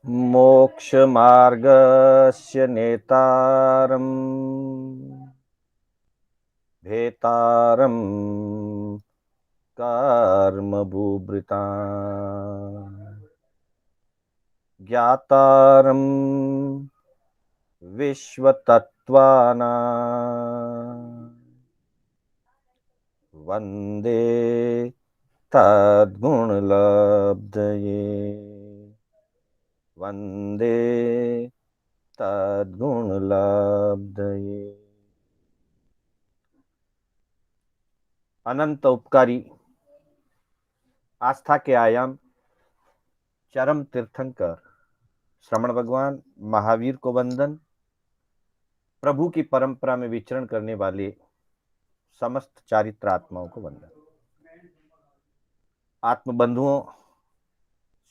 मोक्षमार्गस्य नेतारम् भेतारम् कर्मभूभृता ज्ञातारम् विश्वतत्त्वानां वन्दे तद्गुणलब्धये वन्दे तद्गुणलब्धये। अनंत उपकारी आस्था के आयाम चरम तीर्थंकर श्रमण भगवान महावीर को वंदन। प्रभु की परंपरा में विचरण करने वाले समस्त चारित्र आत्माओं को वंदन। आत्म बंधुओं,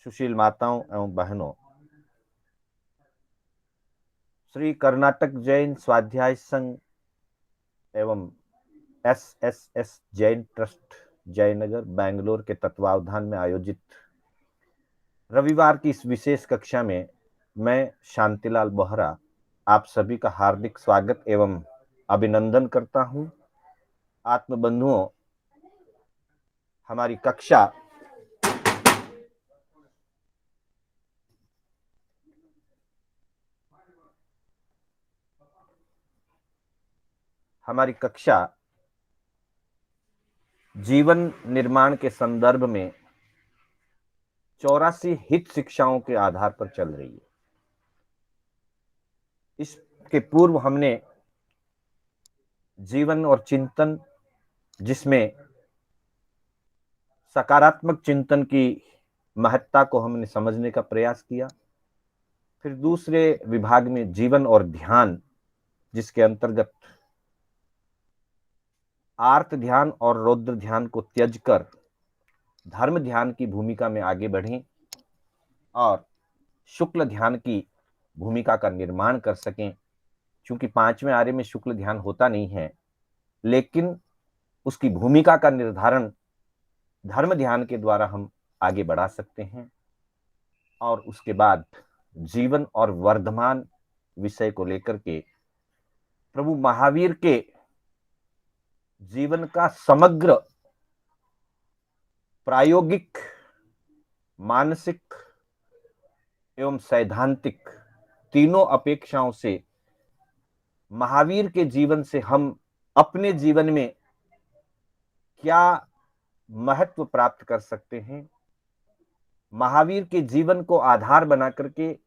सुशील माताओं एवं बहनों, श्री कर्नाटक जैन स्वाध्याय संघ एवं SSS जैन ट्रस्ट जयनगर बेंगलोर के तत्वावधान में आयोजित रविवार की इस विशेष कक्षा में मैं शांतिलाल बोहरा आप सभी का हार्दिक स्वागत एवं अभिनंदन करता हूं। आत्मबंधुओं, हमारी कक्षा जीवन निर्माण के संदर्भ में 84 हित शिक्षाओं के आधार पर चल रही है। इसके पूर्व हमने जीवन और चिंतन, जिसमें सकारात्मक चिंतन की महत्ता को हमने समझने का प्रयास किया। फिर दूसरे विभाग में जीवन और ध्यान, जिसके अंतर्गत आर्त ध्यान और रौद्र ध्यान को त्यज कर धर्म ध्यान की भूमिका में आगे बढ़ें और शुक्ल ध्यान की भूमिका का निर्माण कर सकें। क्योंकि पांचवें आर्य में शुक्ल ध्यान होता नहीं है, लेकिन उसकी भूमिका का निर्धारण धर्म ध्यान के द्वारा हम आगे बढ़ा सकते हैं। और उसके बाद जीवन और वर्धमान विषय को लेकर के प्रभु महावीर के जीवन का समग्र प्रायोगिक, मानसिक एवं सैद्धांतिक तीनों अपेक्षाओं से महावीर के जीवन से हम अपने जीवन में क्या महत्व प्राप्त कर सकते हैं, महावीर के जीवन को आधार बना करके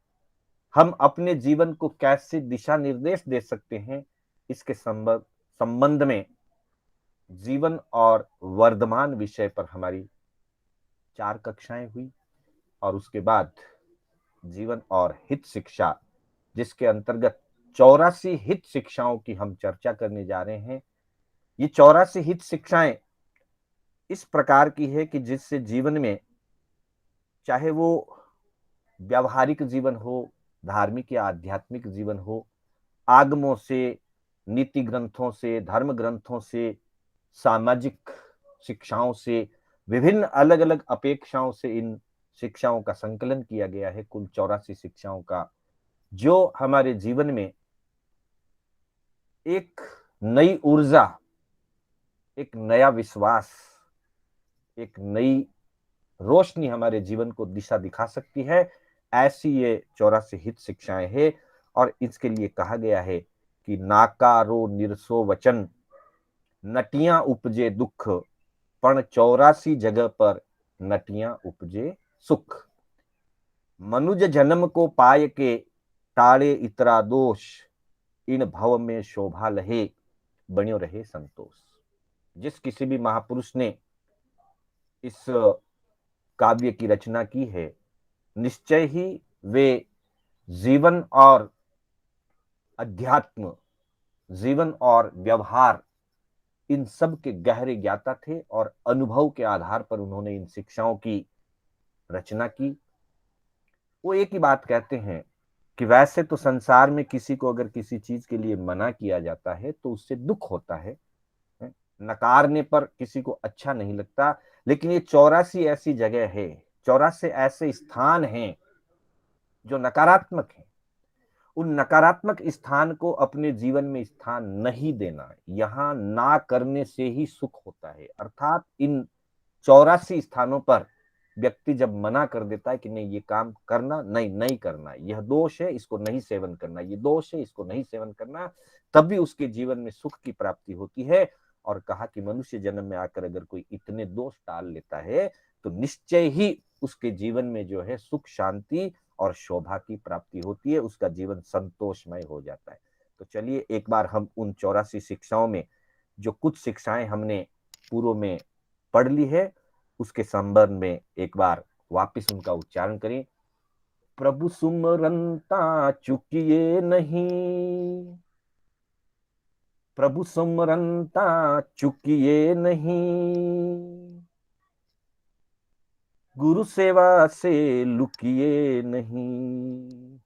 हम अपने जीवन को कैसे दिशा निर्देश दे सकते हैं, इसके संबंध में जीवन और वर्धमान विषय पर हमारी 4 कक्षाएं हुई। और उसके बाद जीवन और हित शिक्षा, जिसके अंतर्गत 84 हित शिक्षाओं की हम चर्चा करने जा रहे हैं। ये 84 हित शिक्षाएं इस प्रकार की है कि जिससे जीवन में, चाहे वो व्यावहारिक जीवन हो, धार्मिक या आध्यात्मिक जीवन हो, आगमों से, नीति ग्रंथों से, धर्म ग्रंथों से, सामाजिक शिक्षाओं से, विभिन्न अलग अलग अपेक्षाओं से इन शिक्षाओं का संकलन किया गया है। कुल 84 शिक्षाओं का, जो हमारे जीवन में एक नई ऊर्जा, एक नया विश्वास, एक नई रोशनी हमारे जीवन को दिशा दिखा सकती है। ऐसी ये 84 हित शिक्षाएं हैं। और इसके लिए कहा गया है कि नाकारो निरसो वचन, नटियां उपजे दुख, पण 84 जगह पर नटियां उपजे सुख। मनुज जन्म को पाय के, टाड़े इतरा दोष, इन भव में शोभा लहे, बण्यो रहे संतोष। जिस किसी भी महापुरुष ने इस काव्य की रचना की है, निश्चय ही वे जीवन और अध्यात्म, जीवन और व्यवहार, इन सब के गहरे ज्ञाता थे और अनुभव के आधार पर उन्होंने इन शिक्षाओं की रचना की। वो एक ही बात कहते हैं कि वैसे तो संसार में किसी को अगर किसी चीज के लिए मना किया जाता है तो उससे दुख होता है, नकारने पर किसी को अच्छा नहीं लगता। लेकिन ये 84 ऐसी जगह है, 84 ऐसे स्थान हैं जो नकारात्मक है, उन नकारात्मक स्थान को अपने जीवन में स्थान नहीं देना। यहाँ ना करने से ही सुख होता है। अर्थात इन 84 स्थानों पर व्यक्ति जब मना कर देता है कि नहीं, ये काम करना नहीं, नहीं करना, यह दोष है, इसको नहीं सेवन करना, ये दोष है, इसको नहीं सेवन करना, तब भी उसके जीवन में सुख की प्राप्ति होती है। और कहा कि मनुष्य जन्म में आकर अगर कोई इतने दोष टाल लेता है तो निश्चय ही उसके जीवन में जो है सुख, शांति और शोभा की प्राप्ति होती है, उसका जीवन संतोषमय हो जाता है। तो चलिए एक बार हम उन 84 शिक्षाओं में जो कुछ शिक्षाएं हमने पूर्व में पढ़ ली है, उसके संबंध में एक बार वापिस उनका उच्चारण करें। प्रभु सुमरनता चुकिए नहीं, प्रभु सुमरनता चुकिए नहीं, गुरु सेवा से लुकिए नहीं,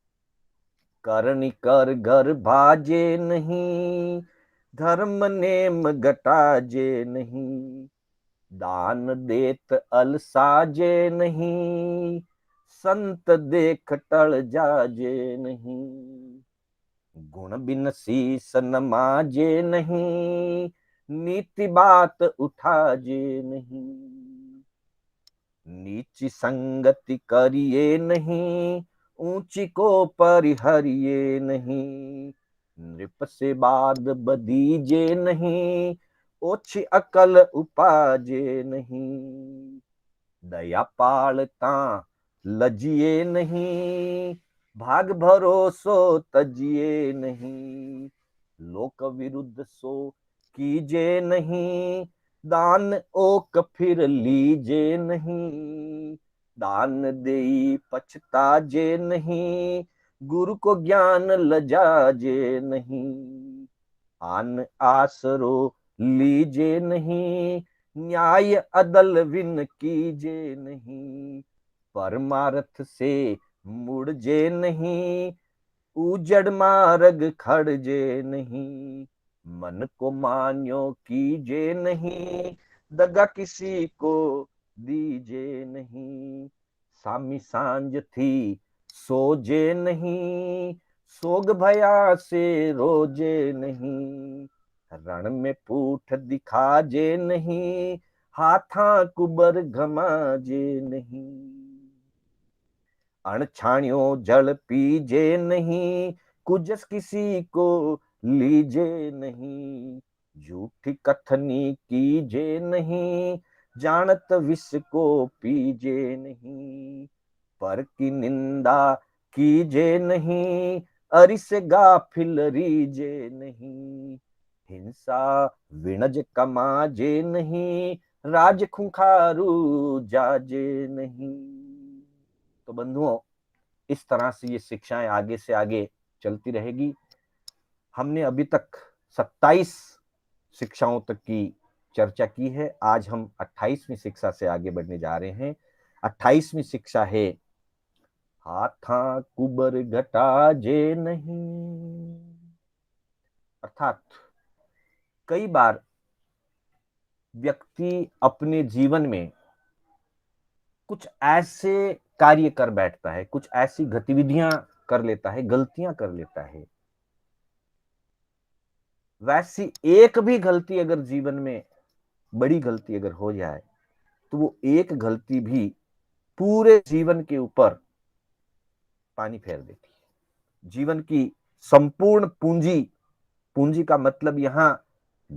करनी कर घर भाजे नहीं, धर्म नेम घटाजे नहीं, दान देत अलसाजे नहीं, संत देख टल जाजे नहीं, गुण बिन शीस नमाजे नहीं, नीति बात उठाजे नहीं, नीची संगति करिए नहीं, ऊंची को परिहरिए नहीं, नृप से बाद बदीजे नहीं, ओछी अकल उपाजे नहीं, दया पालता लजिए नहीं, भाग भरोसो तजिए नहीं, लोक विरुद्ध सो कीजे नहीं, दान ओक फिर लीजे नहीं, दान देई पछताजे नहीं, गुरु को ज्ञान लजाजे नहीं, आन आसरो लीजे नहीं, न्याय अदल विन कीजे नहीं, परमार्थ से मुड़जे नहीं, उजड़ मार्ग खड़जे नहीं, मन को मान्यो कीजे नहीं, दगा किसी को दीजे नहीं, सामी सांझ थी सोजे नहीं, सोग भया से रोजे नहीं, रण में पूठ दिखाजे नहीं, हाथा कुबर घमाजे नहीं, अनछाणियो जल पीजे नहीं, कुजस किसी को लीजे नहीं, झूठी कथनी कीजे नहीं, जानत विष को पीजे नहीं, पर की निंदा कीजे नहीं, अरिस गाफिल रीजे नहीं, हिंसा विणज कमाजे नहीं, राज खुंखारू जाजे नहीं। तो बंधुओं, इस तरह से ये शिक्षाएं आगे से आगे चलती रहेगी। हमने अभी तक 27 शिक्षाओं तक की चर्चा की है। आज हम 28वीं शिक्षा से आगे बढ़ने जा रहे हैं। 28वीं शिक्षा है, हाथा कुबर घटा जे नहीं। अर्थात कई बार व्यक्ति अपने जीवन में कुछ ऐसे कार्य कर बैठता है, कुछ ऐसी गतिविधियां कर लेता है, गलतियां कर लेता है, वैसी एक भी गलती अगर जीवन में, बड़ी गलती अगर हो जाए, तो वो एक गलती भी पूरे जीवन के ऊपर पानी फेर देती है। जीवन की संपूर्ण पूंजी, पूंजी का मतलब यहां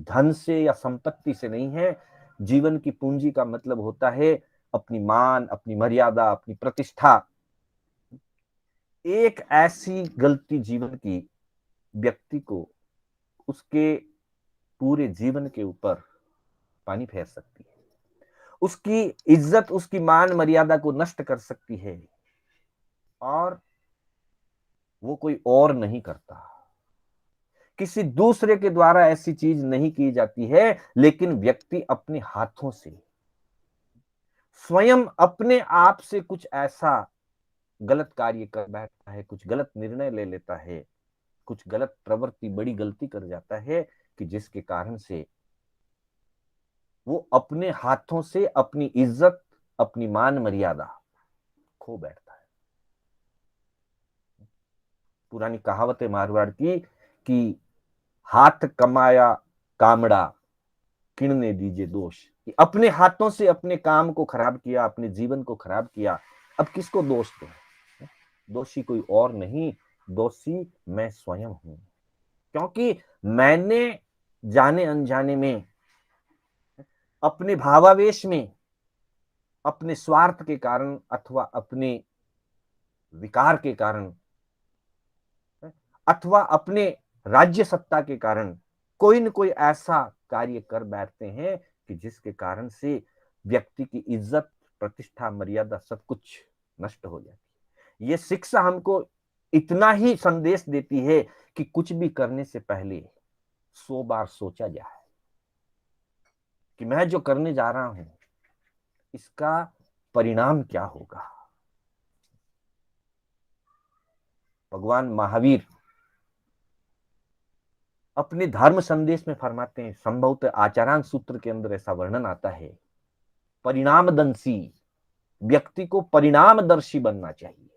धन से या संपत्ति से नहीं है। जीवन की पूंजी का मतलब होता है अपनी मान, अपनी मर्यादा, अपनी प्रतिष्ठा। एक ऐसी गलती जीवन की व्यक्ति को उसके पूरे जीवन के ऊपर पानी फेर सकती है, उसकी इज्जत, उसकी मान मर्यादा को नष्ट कर सकती है। और वो कोई और नहीं करता, किसी दूसरे के द्वारा ऐसी चीज नहीं की जाती है, लेकिन व्यक्ति अपने हाथों से स्वयं अपने आप से कुछ ऐसा गलत कार्य कर बैठता है, कुछ गलत निर्णय ले लेता है, कुछ गलत प्रवृत्ति, बड़ी गलती कर जाता है कि जिसके कारण से वो अपने हाथों से अपनी इज्जत, अपनी मान मर्यादा खो बैठता है। पुरानी कहावत है मारवाड़ की कि हाथ कमाया कामड़ा किणने दीजिए दोष, कि अपने हाथों से अपने काम को खराब किया, अपने जीवन को खराब किया, अब किसको दोष दें? दोषी कोई और नहीं, दोषी मैं स्वयं हूं, क्योंकि मैंने जाने अनजाने में, अपने भावावेश में, अपने स्वार्थ के कारण अथवा अपने विकार के कारण अथवा अपने राज्य सत्ता के कारण कोई न कोई ऐसा कार्य कर बैठते हैं कि जिसके कारण से व्यक्ति की इज्जत, प्रतिष्ठा, मर्यादा सब कुछ नष्ट हो जाती है। ये शिक्षा हमको इतना ही संदेश देती है कि कुछ भी करने से पहले 100 बार सोचा जाए कि मैं जो करने जा रहा हूं इसका परिणाम क्या होगा। भगवान महावीर अपने धर्म संदेश में फरमाते हैं, संभवतः आचारांत सूत्र के अंदर ऐसा वर्णन आता है, परिणामदंशी, व्यक्ति को परिणामदर्शी बनना चाहिए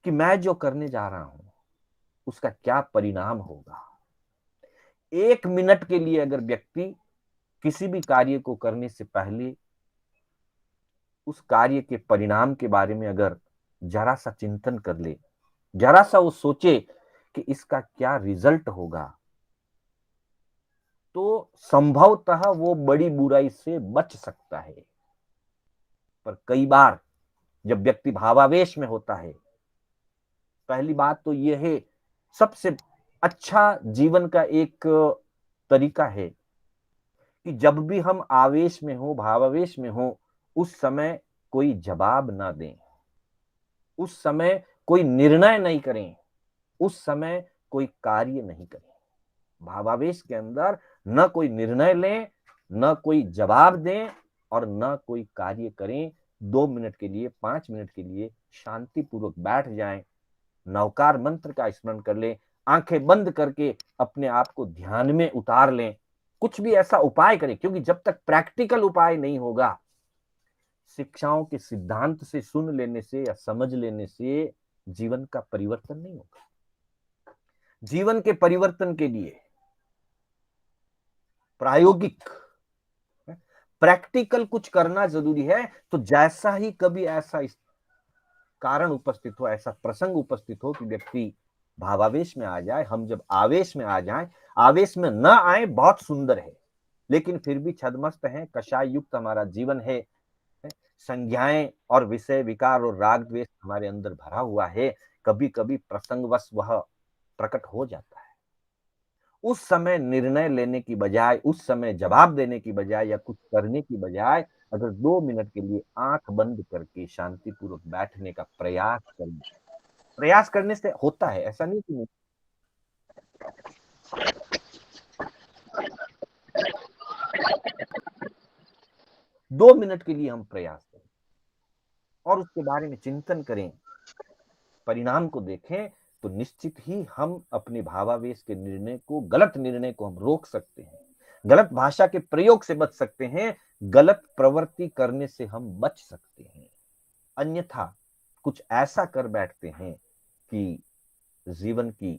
कि मैं जो करने जा रहा हूं उसका क्या परिणाम होगा। 1 मिनट के लिए अगर व्यक्ति किसी भी कार्य को करने से पहले उस कार्य के परिणाम के बारे में अगर जरा सा चिंतन कर ले, जरा सा वो सोचे कि इसका क्या रिजल्ट होगा, तो संभवतः वो बड़ी बुराई से बच सकता है। पर कई बार जब व्यक्ति भावावेश में होता है, पहली बात तो यह है, सबसे अच्छा जीवन का एक तरीका है कि जब भी हम आवेश में हो, भावावेश में हो, उस समय कोई जवाब ना दें, उस समय कोई निर्णय नहीं करें, उस समय कोई कार्य नहीं करें। भावावेश के अंदर न कोई निर्णय लें, न कोई जवाब दें और न कोई कार्य करें। 2 मिनट के लिए, 5 मिनट के लिए शांतिपूर्वक बैठ जाएं, नवकार मंत्र का स्मरण कर लें, आंखें बंद करके अपने आप को ध्यान में उतार लें, कुछ भी ऐसा उपाय करें, क्योंकि जब तक प्रैक्टिकल उपाय नहीं होगा, शिक्षाओं के सिद्धांत से सुन लेने से या समझ लेने से जीवन का परिवर्तन नहीं होगा। जीवन के परिवर्तन के लिए प्रायोगिक, प्रैक्टिकल कुछ करना जरूरी है। तो जैसा ही कभी ऐसा कारण उपस्थित हो, ऐसा प्रसंग उपस्थित हो कि व्यक्ति भावावेश में आ जाए, हम जब आवेश में आ जाएं, आवेश में न आए बहुत सुंदर है, लेकिन फिर भी छदमस्त है, कषाय युक्त हमारा जीवन है, संज्ञाएं और विषय विकार और राग द्वेष हमारे अंदर भरा हुआ है, कभी कभी प्रसंगवश वह प्रकट हो जाता है। उस समय निर्णय लेने की बजाय, उस समय जवाब देने की बजाय या कुछ करने की बजाय अगर 2 मिनट के लिए आंख बंद करके शांतिपूर्वक बैठने का प्रयास करें, प्रयास करने से होता है, ऐसा नहीं कि 2 मिनट के लिए हम प्रयास करें और उसके बारे में चिंतन करें, परिणाम को देखें, तो निश्चित ही हम अपने भावावेश के निर्णय को, गलत निर्णय को हम रोक सकते हैं, गलत भाषा के प्रयोग से बच सकते हैं, गलत प्रवृत्ति करने से हम बच सकते हैं। अन्यथा कुछ ऐसा कर बैठते हैं कि जीवन की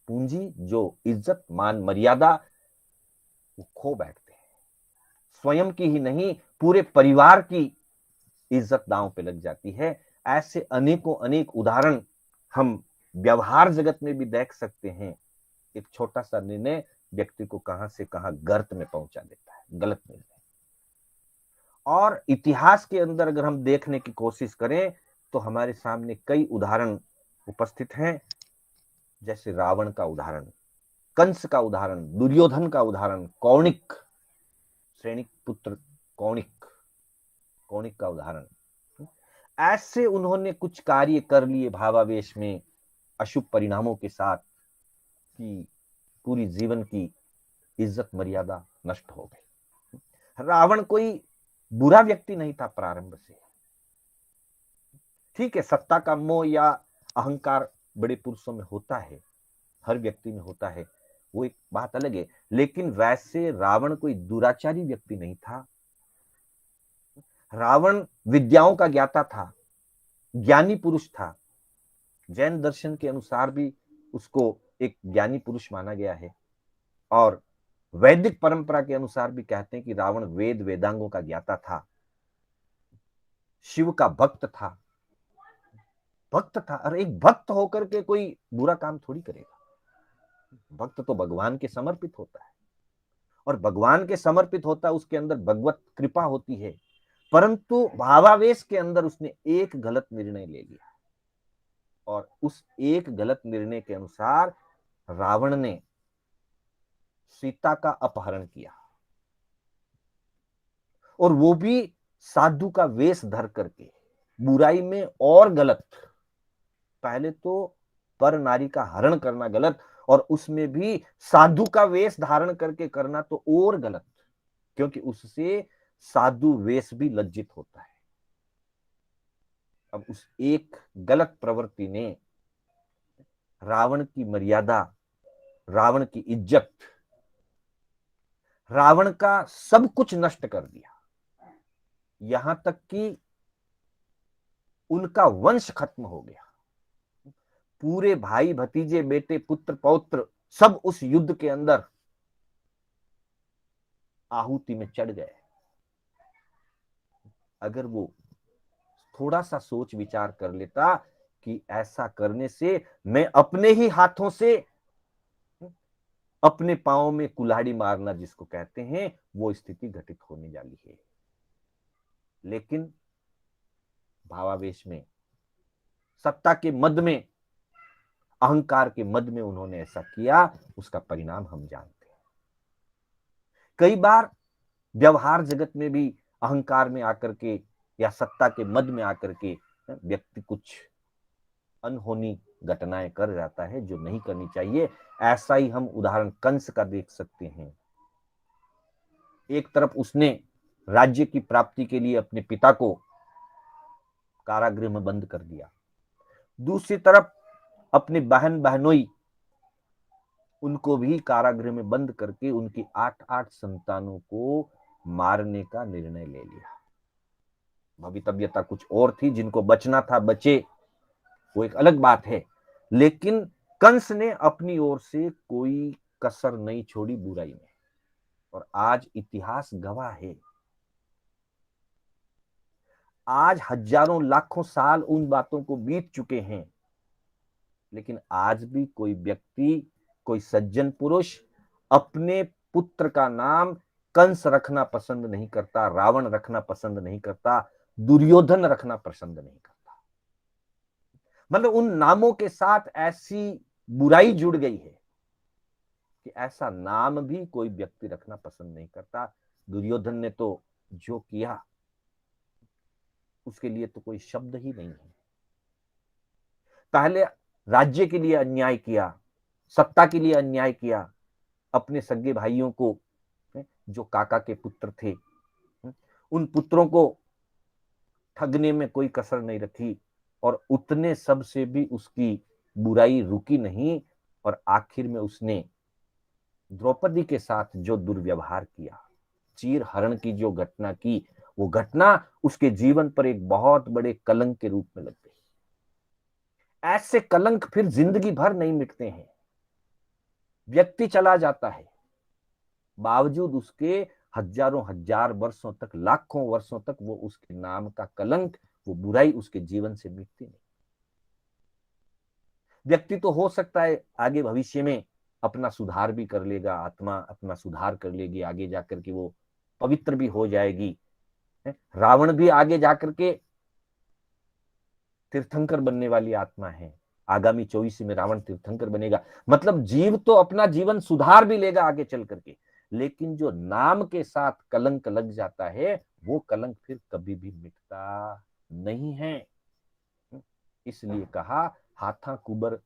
पूंजी, जो इज्जत, मान, मर्यादा, वो खो बैठते हैं। स्वयं की ही नहीं, पूरे परिवार की इज्जत दांव पे लग जाती है। ऐसे अनेकों अनेक उदाहरण हम व्यवहार जगत में भी देख सकते हैं। एक छोटा सा निर्णय व्यक्ति को कहां से कहां गर्त में पहुंचा देता है, गलत निर्णय। और इतिहास के अंदर अगर हम देखने की कोशिश करें तो हमारे सामने कई उदाहरण उपस्थित हैं, जैसे रावण का उदाहरण, कंस का उदाहरण, दुर्योधन का उदाहरण, कौणिक, सैनिक पुत्र कौणिक, कौणिक का उदाहरण। ऐसे उन्होंने कुछ कार्य कर लिए भावावेश में, अशुभ परिणामों के साथ, कि पूरी जीवन की इज्जत मर्यादा नष्ट हो गई। रावण कोई बुरा व्यक्ति नहीं था प्रारंभ से, ठीक है, सत्ता का मोह या अहंकार बड़े पुरुषों में होता है, हर व्यक्ति में होता है, वो एक बात अलग है, लेकिन वैसे रावण कोई दुराचारी व्यक्ति नहीं था। रावण विद्याओं का ज्ञाता था, ज्ञानी पुरुष था, जैन दर्शन के अनुसार भी उसको एक ज्ञानी पुरुष माना गया है, और वैदिक परंपरा के अनुसार भी कहते हैं कि रावण वेद वेदांगों का ज्ञाता था, शिव का भक्त था। भक्त था, और एक भक्त होकर के कोई बुरा काम थोड़ी करेगा। भक्त तो भगवान के समर्पित होता है, और भगवान के समर्पित होता है, उसके अंदर भगवत कृपा होती है। परंतु भावावेश के अंदर उसने एक गलत निर्णय ले लिया, और उस एक गलत निर्णय के अनुसार रावण ने सीता का अपहरण किया, और वो भी साधु का वेश धर करके, बुराई में और गलत। पहले तो पर नारी का हरण करना गलत, और उसमें भी साधु का वेश धारण करके करना तो और गलत, क्योंकि उससे साधु वेश भी लज्जित होता है। अब उस एक गलत प्रवृत्ति ने रावण की मर्यादा, रावण की इज्जत, रावण का सब कुछ नष्ट कर दिया। यहां तक कि उनका वंश खत्म हो गया। पूरे भाई भतीजे बेटे पुत्र पौत्र सब उस युद्ध के अंदर आहुति में चढ़ गए। अगर वो थोड़ा सा सोच विचार कर लेता कि ऐसा करने से मैं अपने ही हाथों से अपने पांव में कुल्हाड़ी मारना जिसको कहते हैं, वो स्थिति घटित होने वाली है। लेकिन भावावेश में, सत्ता के मद में, अहंकार के मद में उन्होंने ऐसा किया। उसका परिणाम हम जानते हैं। कई बार व्यवहार जगत में भी अहंकार में आकर के या सत्ता के मद में आकर के व्यक्ति कुछ अनहोनी घटनाएं कर जाता है जो नहीं करनी चाहिए। ऐसा ही हम उदाहरण कंस का देख सकते हैं। एक तरफ उसने राज्य की प्राप्ति के लिए अपने पिता को कारागृह में बंद कर दिया, दूसरी तरफ अपनी बहन बहनोई उनको भी कारागृह में बंद करके उनकी 8-8 संतानों को मारने का निर्णय ले लिया। भवितव्यता कुछ और थी, जिनको बचना था बचे, वो एक अलग बात है। लेकिन कंस ने अपनी ओर से कोई कसर नहीं छोड़ी बुराई में, और आज इतिहास गवाह है। आज हजारों लाखों साल उन बातों को बीत चुके हैं, लेकिन आज भी कोई व्यक्ति, कोई सज्जन पुरुष अपने पुत्र का नाम कंस रखना पसंद नहीं करता, रावण रखना पसंद नहीं करता, दुर्योधन रखना पसंद नहीं करता। मतलब उन नामों के साथ ऐसी बुराई जुड़ गई है कि ऐसा नाम भी कोई व्यक्ति रखना पसंद नहीं करता। दुर्योधन ने तो जो किया उसके लिए तो कोई शब्द ही नहीं है। पहले राज्य के लिए अन्याय किया, सत्ता के लिए अन्याय किया, अपने सगे भाइयों को, जो काका के पुत्र थे, उन पुत्रों को ठगने में कोई कसर नहीं रखी, और उतने सब से भी उसकी बुराई रुकी नहीं, और आखिर में उसने द्रौपदी के साथ जो दुर्व्यवहार किया, चीर हरण की जो घटना की, वो घटना उसके जीवन पर एक बहुत बड़े कलंक के रूप में लग गई। ऐसे कलंक फिर जिंदगी भर नहीं मिटते हैं। व्यक्ति चला जाता है, बावजूद उसके हजारों हजार वर्षों तक, लाखों वर्षों तक वो उसके नाम का कलंक, वो बुराई उसके जीवन से मिटती नहीं। व्यक्ति तो हो सकता है आगे भविष्य में अपना सुधार भी कर लेगा, आत्मा अपना सुधार कर लेगी, आगे जाकर के वो पवित्र भी हो जाएगी। रावण भी आगे जाकर के तीर्थंकर बनने वाली आत्मा है। आगामी 24 में रावण तीर्थंकर बनेगा। मतलब जीव तो अपना जीवन सुधार भी लेगा आगे चल करके, लेकिन जो नाम के साथ कलंक लग जाता है, वो कलंक फिर कभी भी मिटता नहीं है। इसलिए कहा, हाथा कुबर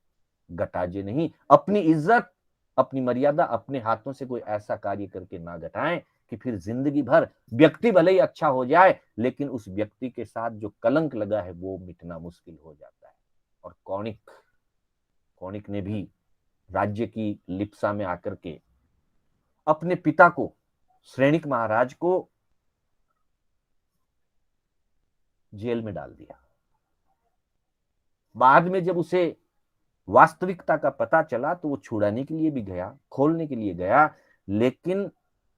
घटाजे नहीं। अपनी इज्जत, अपनी मर्यादा अपने हाथों से कोई ऐसा कार्य करके ना घटाएं कि फिर जिंदगी भर व्यक्ति भले ही अच्छा हो जाए, लेकिन उस व्यक्ति के साथ जो कलंक लगा है वो मिटना मुश्किल हो जाता है। और कौणिक कौणिक ने भी राज्य की लिप्सा में आकर के अपने पिता को, श्रेणिक महाराज को, जेल में डाल दिया। बाद में जब उसे वास्तविकता का पता चला तो वो छुड़ाने के लिए भी गया, खोलने के लिए गया, लेकिन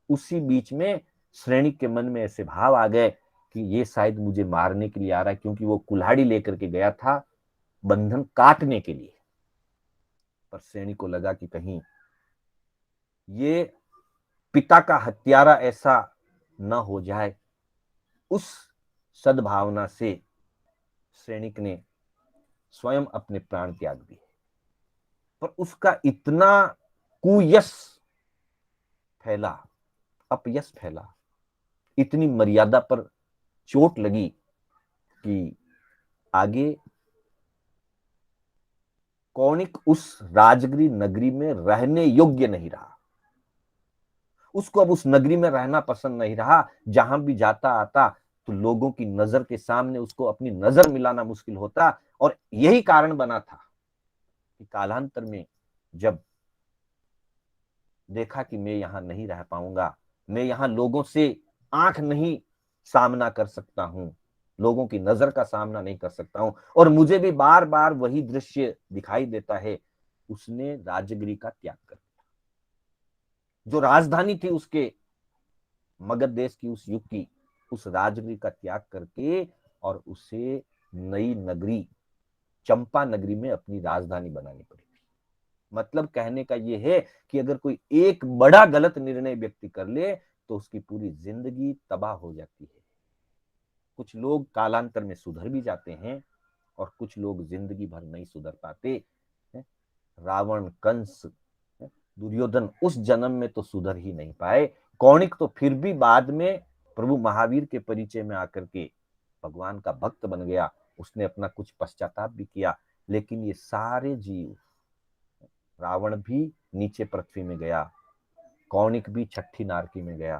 उसी बीच में श्रेणिक के मन में ऐसे भाव आ गए कि ये शायद मुझे मारने के लिए आ रहा है, क्योंकि वो कुल्हाड़ी लेकर के गया था बंधन काटने के लिए। पर श्रेणी को लगा कि कहीं ये पिता का हत्यारा ऐसा न हो जाए। उस सद्भावना से सैनिक ने स्वयं अपने प्राण त्याग दिए। पर उसका इतना कुयश फैला, अपयश फैला, इतनी मर्यादा पर चोट लगी कि आगे कौणिक उस राजगिरी नगरी में रहने योग्य नहीं रहा। उसको अब उस नगरी में रहना पसंद नहीं रहा। जहां भी जाता आता तो लोगों की नजर के सामने उसको अपनी नजर मिलाना मुश्किल होता, और यही कारण बना था कि कालांतर में जब देखा कि मैं यहां नहीं रह पाऊंगा, मैं यहां लोगों से आंख नहीं सामना कर सकता हूं, लोगों की नजर का सामना नहीं कर सकता हूं, और मुझे भी बार बार वही दृश्य दिखाई देता है, उसने राजगिरी का त्याग कर दिया। जो राजधानी थी उसके मगध देश की, उस युग की, उस राजगिरी का त्याग करके और उसे नई नगरी चंपा नगरी में अपनी राजधानी बनानी पड़ी। मतलब कहने का यह है कि अगर कोई एक बड़ा गलत निर्णय व्यक्ति कर ले तो उसकी पूरी जिंदगी तबाह हो जाती है। कुछ लोग कालांतर में सुधर भी जाते हैं और कुछ लोग जिंदगी भर नहीं सुधर पाते। रावण, कंस, दुर्योधन उस जन्म में तो सुधर ही नहीं पाए। कौणिक तो फिर भी बाद में प्रभु महावीर के परिचय में आकर के भगवान का भक्त बन गया, उसने अपना कुछ पश्चाताप भी किया। लेकिन ये सारे जीव, रावण भी नीचे पृथ्वी में गया, कौणिक भी छठी नारकी में गया।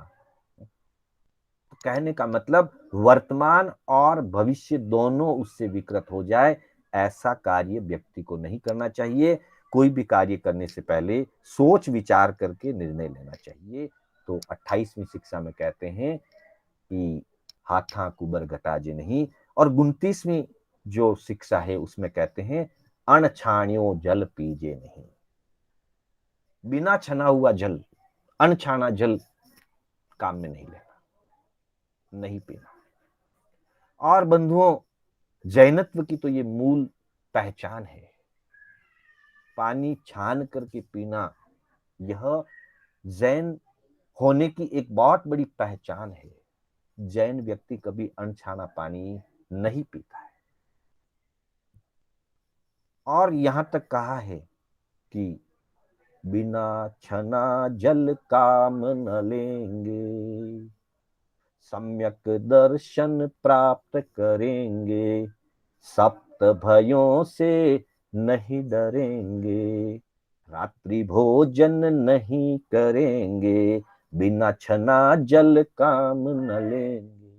तो कहने का मतलब वर्तमान और भविष्य दोनों उससे विकृत हो जाए, ऐसा कार्य व्यक्ति को नहीं करना चाहिए। कोई भी कार्य करने से पहले सोच विचार करके निर्णय लेना चाहिए। तो 28वीं शिक्षा में कहते हैं कि हाथा कुबर घटाजे नहीं, और 29वीं जो शिक्षा है उसमें कहते हैं अनछाणियों जल पीजे नहीं। बिना छना हुआ जल, अनछाना जल काम में नहीं लेना, नहीं पीना। और बंधुओं, जैनत्व की तो ये मूल पहचान है। पानी छान करके पीना, यह जैन होने की एक बहुत बड़ी पहचान है। जैन व्यक्ति कभी अनछाना पानी नहीं पीता है। और यहां तक कहा है कि बिना छना जल काम न लेंगे, सम्यक दर्शन प्राप्त करेंगे, सप्त भयों से नहीं डरेंगे, रात्रि भोजन नहीं करेंगे, बिना छना जल काम न लेंगे।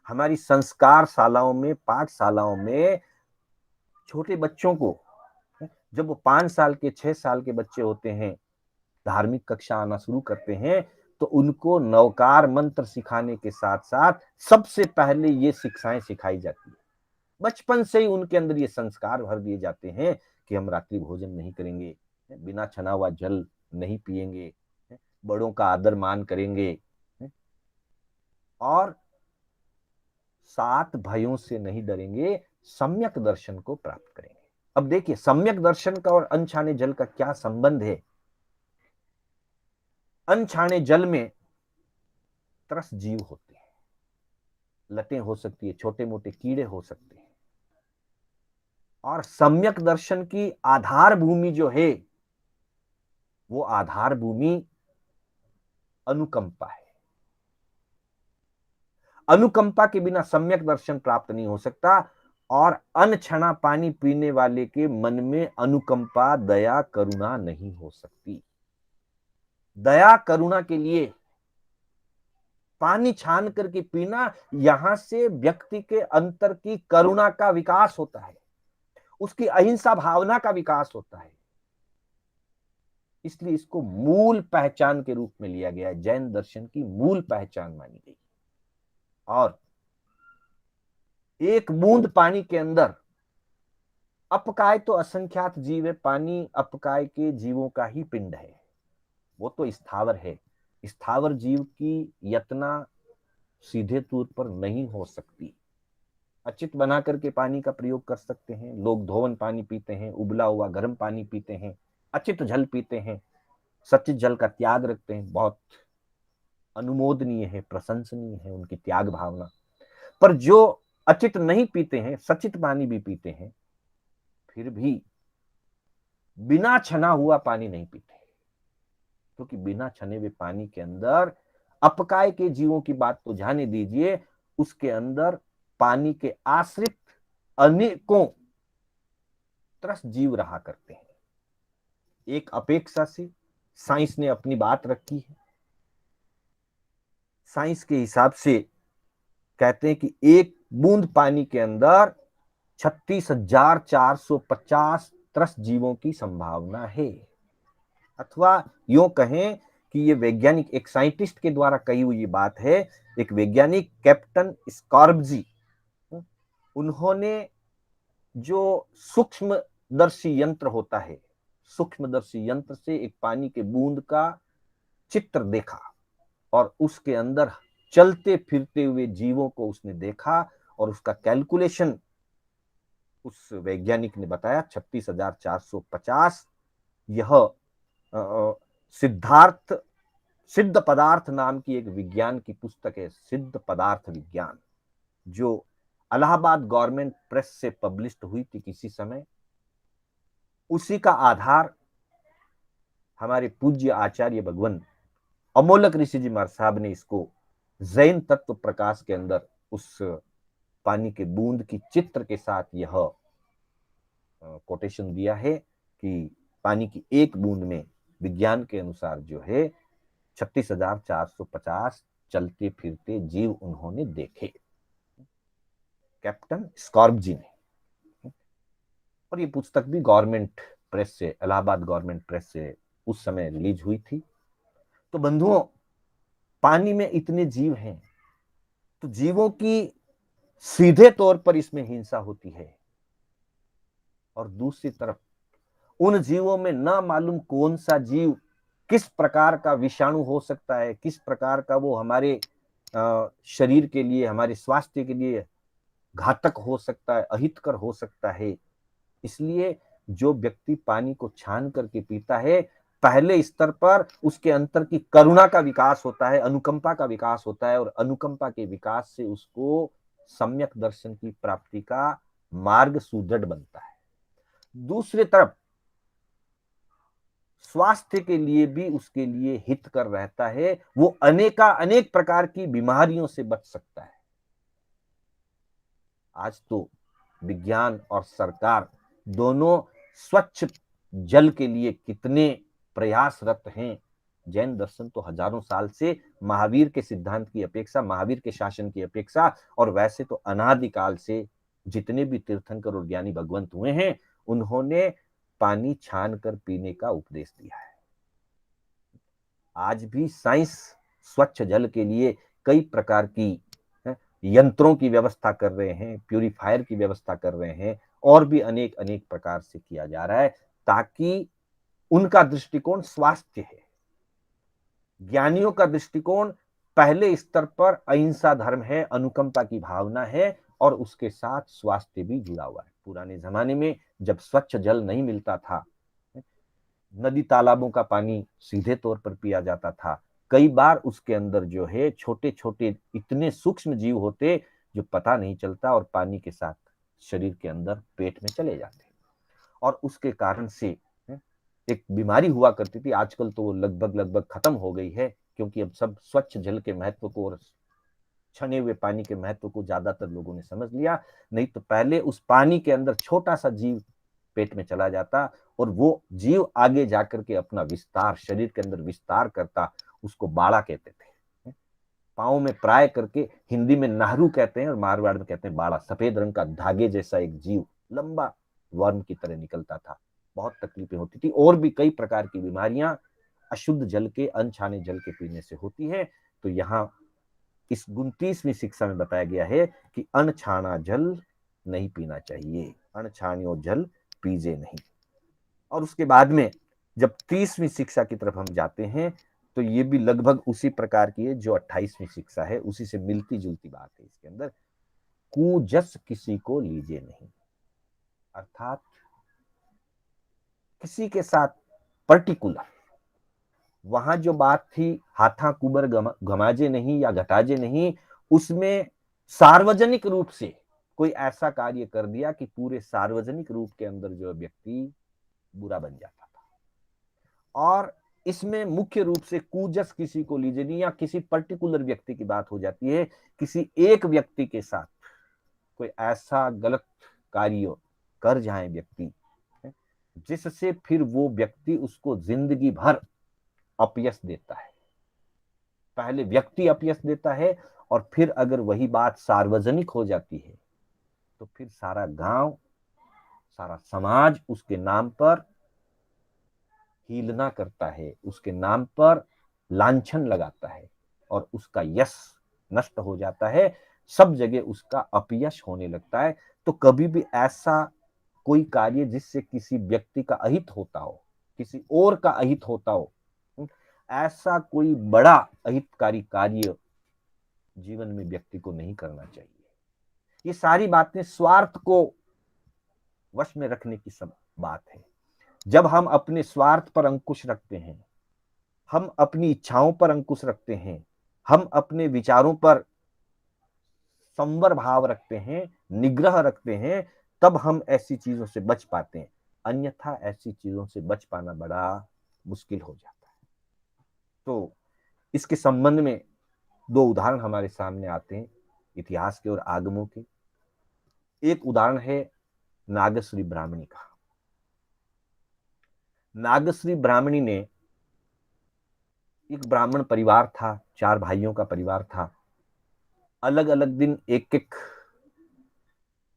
हमारी संस्कार शालाओं में, पाठशालाओं में छोटे बच्चों को, जब वो 5 साल के 6 साल के बच्चे होते हैं, धार्मिक कक्षा आना शुरू करते हैं, तो उनको नवकार मंत्र सिखाने के साथ साथ सबसे पहले ये शिक्षाएं सिखाई जाती है। बचपन से ही उनके अंदर ये संस्कार भर दिए जाते हैं कि हम रात्रि भोजन नहीं करेंगे, बिना छना हुआ जल नहीं पिएंगे, बड़ों का आदर मान करेंगे, और 7 भयों से नहीं डरेंगे, सम्यक दर्शन को प्राप्त करेंगे। अब देखिए, सम्यक दर्शन का और अनछाने जल का क्या संबंध है। अनछाने जल में त्रस्त जीव होते हैं, लतें हो सकती है, छोटे मोटे कीड़े हो सकते हैं। और सम्यक दर्शन की आधार भूमि जो है, वो आधार भूमि अनुकंपा है। अनुकंपा के बिना सम्यक दर्शन प्राप्त नहीं हो सकता। और अनछना पानी पीने वाले के मन में अनुकंपा, दया, करुणा नहीं हो सकती। दया करुणा के लिए पानी छान करके पीना, यहां से व्यक्ति के अंतर की करुणा का विकास होता है, उसकी अहिंसा भावना का विकास होता है। इसलिए इसको मूल पहचान के रूप में लिया गया है, जैन दर्शन की मूल पहचान मानी गई। और एक बूंद पानी के अंदर अपकाय तो असंख्यात जीव है, पानी अपकाय के जीवों का ही पिंड है, वो तो स्थावर है। स्थावर जीव की यतना सीधे तौर पर नहीं हो सकती। अचित बना करके पानी का प्रयोग कर सकते हैं लोग, धोवन पानी पीते हैं, उबला हुआ गर्म पानी पीते हैं, अचित जल पीते हैं, सचित जल का त्याग रखते हैं। बहुत अनुमोदनीय है, प्रशंसनीय है उनकी त्याग भावना। पर जो अचित नहीं पीते हैं, सचित पानी भी पीते हैं, फिर भी बिना छना हुआ पानी नहीं पीते, क्योंकि बिना छने हुए पानी के अंदर अपकाय के जीवों की बात तो जाने दीजिए, उसके अंदर पानी के आश्रित अनेकों त्रस्त जीव रहा करते हैं। एक अपेक्षा से साइंस ने अपनी बात रखी है। साइंस के हिसाब से कहते हैं कि एक बूंद पानी के अंदर 36,450 त्रस्त जीवों की संभावना है। अथवा यूं कहें कि ये वैज्ञानिक, एक साइंटिस्ट के द्वारा कही हुई बात है। एक वैज्ञानिक कैप्टन स्कॉर्बजी, उन्होंने जो सूक्ष्मदर्शी यंत्र होता है, सूक्ष्मदर्शी यंत्र से एक पानी के बूंद का चित्र देखा और उसके अंदर चलते फिरते हुए जीवों को उसने देखा और उसका कैलकुलेशन उस वैज्ञानिक ने बताया 36,450। यह सिद्धार्थ सिद्ध पदार्थ नाम की एक विज्ञान की पुस्तक है, सिद्ध पदार्थ विज्ञान, जो इलाहाबाद गवर्नमेंट प्रेस से पब्लिश्ड हुई थी किसी समय। उसी का आधार हमारे पूज्य आचार्य भगवान अमोलक ऋषि जी महाराज साहब ने इसको जैन तत्व प्रकाश के अंदर उस पानी के बूंद की चित्र के साथ यह कोटेशन दिया है कि पानी की एक बूंद में विज्ञान के अनुसार जो है 36,450 चलते फिरते जीव उन्होंने देखे, कैप्टन स्कॉर्बजी ने। और ये पुस्तक भी गवर्नमेंट प्रेस से, इलाहाबाद गवर्नमेंट प्रेस से उस समय रिलीज हुई थी। तो बंधुओं, पानी में इतने जीव हैं, तो जीवों की सीधे तौर पर इसमें हिंसा होती है, और दूसरी तरफ उन जीवों में ना मालूम कौन सा जीव किस प्रकार का विषाणु हो सकता है, किस प्रकार का वो हमारे शरीर के लिए, हमारे स्वास्थ्य के लिए घातक हो सकता है, अहितकर हो सकता है। इसलिए जो व्यक्ति पानी को छान करके पीता है, पहले स्तर पर उसके अंतर की करुणा का विकास होता है, अनुकंपा का विकास होता है, और अनुकंपा के विकास से उसको सम्यक दर्शन की प्राप्ति का मार्ग सुदृढ़ बनता है। दूसरी तरफ स्वास्थ्य के लिए भी उसके लिए हितकर रहता है, वो अनेक प्रकार की बीमारियों से बच सकता है। आज तो विज्ञान और सरकार दोनों स्वच्छ जल के लिए कितने प्रयासरत हैं। जैन दर्शन तो हजारों साल से महावीर के सिद्धांत की अपेक्षा, महावीर के शासन की अपेक्षा, और वैसे तो अनादिकाल से जितने भी तीर्थंकर और ज्ञानी भगवंत हुए हैं, उन्होंने पानी छान कर पीने का उपदेश दिया है। आज भी साइंस स्वच्छ जल के लिए कई प्रकार की यंत्रों की व्यवस्था कर रहे हैं, प्यूरिफायर की व्यवस्था कर रहे हैं, और भी अनेक प्रकार से किया जा रहा है, ताकि उनका दृष्टिकोण स्वास्थ्य है। ज्ञानियों का दृष्टिकोण पहले स्तर पर अहिंसा धर्म है, अनुकंपा की भावना है, और उसके साथ स्वास्थ्य भी जुड़ा हुआ है। पुराने जमाने में जब स्वच्छ जल नहीं मिलता था, नदी तालाबों का पानी सीधे तौर पर पिया जाता था। कई बार उसके अंदर जो है छोटे छोटे इतने सूक्ष्म जीव होते जो पता नहीं चलता, और पानी के साथ शरीर के अंदर पेट में चले जाते, और उसके कारण से एक बीमारी हुआ करती थी। आजकल तो वो लगभग खत्म हो गई है, क्योंकि अब सब स्वच्छ जल के महत्व को और छने हुए पानी के महत्व को ज्यादातर लोगों ने समझ लिया। नहीं तो पहले उस पानी के अंदर छोटा सा जीव पेट में चला जाता, और वो जीव आगे जाकर के अपना विस्तार, शरीर के अंदर विस्तार करता, उसको बाड़ा कहते थे। पाँव में प्राय करके हिंदी में नाहरू कहते हैं, और मारवाड़ में कहते हैं बाड़ा। सफेद रंग का धागे जैसा एक जीव लंबा वर्म की तरह निकलता था। बहुत तकलीफें होती थी, और भी कई प्रकार की बीमारियां अशुद्ध जल के, अनछाने जल के पीने से होती है। तो यहाँ इस 29वीं शिक्षा में बताया गया है कि अनछाना जल नहीं पीना चाहिए, अनछानियो जल पीजे नहीं। और उसके बाद में जब 30वीं शिक्षा की तरफ हम जाते हैं तो ये भी लगभग उसी प्रकार की है जो 28वीं शिक्षा है, उसी से मिलती जुलती बात है इसके अंदर। कुजस किसी को लीजिए नहीं, अर्थात किसी के साथ पर्टिकुलर वहां जो बात थी हाथा कुबर गमाजे नहीं या घटाजे नहीं, उसमें सार्वजनिक रूप से कोई ऐसा कार्य कर दिया कि पूरे सार्वजनिक रूप के अंदर जो व्यक्ति बुरा बन जाता था। और इसमें मुख्य रूप से कुजस किसी को लीजिए नहीं या किसी पर्टिकुलर व्यक्ति की बात हो जाती है, किसी एक व्यक्ति के साथ कोई ऐसा गलत कार्य कर जाए व्यक्ति जिससे फिर वो व्यक्ति उसको जिंदगी भर अपयश देता है। पहले व्यक्ति अपयश देता है और फिर अगर वही बात सार्वजनिक हो जाती है तो फिर सारा गांव, सारा समाज उसके नाम पर हीलना करता है, उसके नाम पर लांछन लगाता है और उसका यश नष्ट हो जाता है, सब जगह उसका अपयश होने लगता है। तो कभी भी ऐसा कोई कार्य जिससे किसी व्यक्ति का अहित होता हो, किसी और का अहित होता हो, ऐसा कोई बड़ा अहितकारी कार्य जीवन में व्यक्ति को नहीं करना चाहिए। ये सारी बातें स्वार्थ को वश में रखने की सब बात है। जब हम अपने स्वार्थ पर अंकुश रखते हैं, हम अपनी इच्छाओं पर अंकुश रखते हैं, हम अपने विचारों पर संवर भाव रखते हैं, निग्रह रखते हैं, तब हम ऐसी चीजों से बच पाते हैं। अन्यथा ऐसी चीजों से बच पाना बड़ा मुश्किल हो जाता है। तो इसके संबंध में दो उदाहरण हमारे सामने आते हैं इतिहास के और आगमों के। एक उदाहरण है नागश्री ब्राह्मणी का। नागश्री ब्राह्मणी ने, एक ब्राह्मण परिवार था, 4 भाइयों का परिवार था। अलग अलग दिन एक एक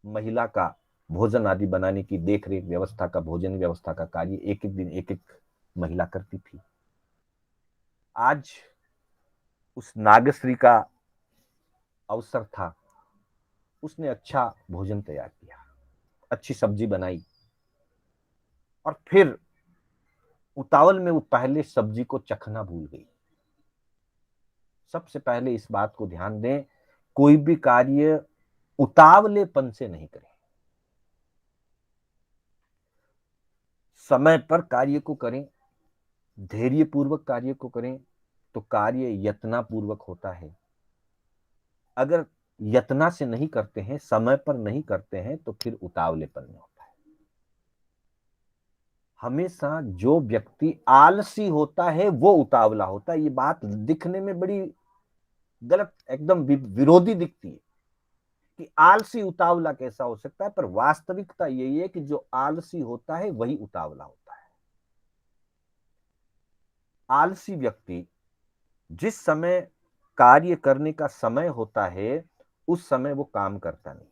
महिला का भोजन आदि बनाने की देख रेख व्यवस्था का, भोजन व्यवस्था का कार्य एक एक दिन एक एक महिला करती थी। आज उस नागश्री का अवसर था, उसने अच्छा भोजन तैयार किया, अच्छी सब्जी बनाई और फिर उतावल में वो पहले सब्जी को चखना भूल गई। सबसे पहले इस बात को ध्यान दें, कोई भी कार्य उतावलेपन से नहीं करें, समय पर कार्य को करें, धैर्य पूर्वक कार्य को करें तो कार्य यत्ना पूर्वक होता है। अगर यत्ना से नहीं करते हैं, समय पर नहीं करते हैं तो फिर उतावलेपन में होता है। हमेशा जो व्यक्ति आलसी होता है वो उतावला होता है। ये बात दिखने में बड़ी गलत, एकदम विरोधी दिखती है कि आलसी उतावला कैसा हो सकता है, पर वास्तविकता यही है कि जो आलसी होता है वही उतावला होता है। आलसी व्यक्ति जिस समय कार्य करने का समय होता है उस समय वो काम करता नहीं,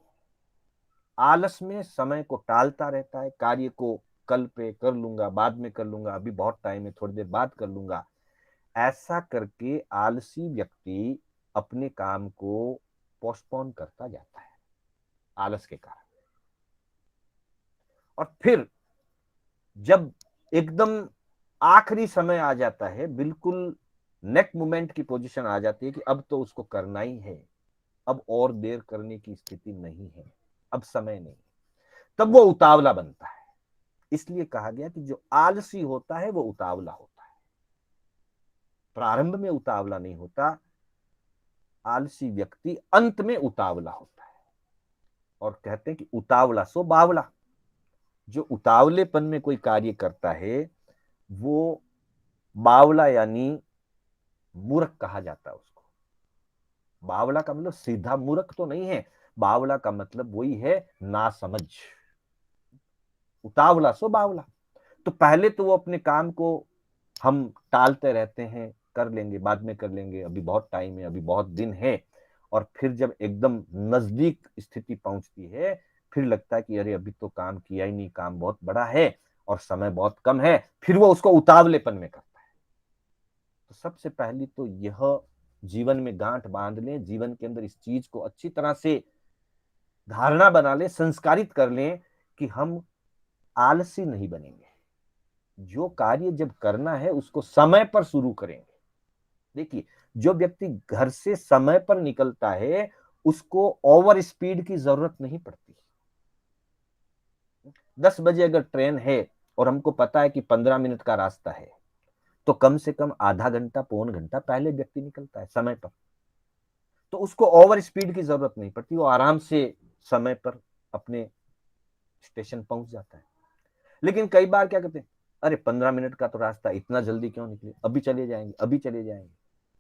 आलस में समय को टालता रहता है, कार्य को कल पे कर लूंगा, बाद में कर लूंगा, अभी बहुत टाइम है, थोड़ी देर बाद कर लूंगा। ऐसा करके आलसी व्यक्ति अपने काम को पोस्टपोन करता जाता है आलस के कारण। और फिर जब एकदम आखिरी समय आ जाता है, बिल्कुल नेक मोमेंट की पोजीशन आ जाती है कि अब तो उसको करना ही है, अब और देर करने की स्थिति नहीं है, अब समय नहीं, तब वो उतावला बनता है। इसलिए कहा गया कि जो आलसी होता है वो उतावला होता है, प्रारंभ में उतावला नहीं होता। आलसी व्यक्ति अंत में उतावला होता है। और कहते हैं कि उतावला सो बावला। जो उतावलेपन में कोई कार्य करता है वो बावला यानी मूर्ख कहा जाता है उसको। बावला का मतलब सीधा मूर्ख तो नहीं है, बावला का मतलब वही है नासमझ। उतावला सो बावला। तो पहले तो वो अपने काम को हम टालते रहते हैं, कर लेंगे, बाद में कर लेंगे, अभी बहुत टाइम है, अभी बहुत दिन है। और फिर जब एकदम नजदीक स्थिति पहुंचती है फिर लगता है कि अरे अभी तो काम किया ही नहीं, काम बहुत बड़ा है और समय बहुत कम है, फिर वो उसको उतावलेपन में करता है। तो सबसे पहली तो यह जीवन में गांठ बांध लें, जीवन के अंदर इस चीज को अच्छी तरह से धारणा बना लें, संस्कारित कर लें कि हम आलसी नहीं बनेंगे। जो कार्य जब करना है उसको समय पर शुरू करेंगे। देखिए, जो व्यक्ति घर से समय पर निकलता है उसको ओवर स्पीड की जरूरत नहीं पड़ती। 10 बजे अगर ट्रेन है और हमको पता है कि 15 मिनट का रास्ता है, तो कम से कम आधा घंटा पौन घंटा पहले व्यक्ति निकलता है समय पर। तो उसको ओवर स्पीड की जरूरत नहीं पड़ती, वो आराम से समय पर अपने स्टेशन पहुंच जाता है। लेकिन कई बार क्या कहते हैं, अरे 15 मिनट का तो रास्ता, इतना जल्दी क्यों निकले, अभी चले जाएंगे अभी चले जाएंगे,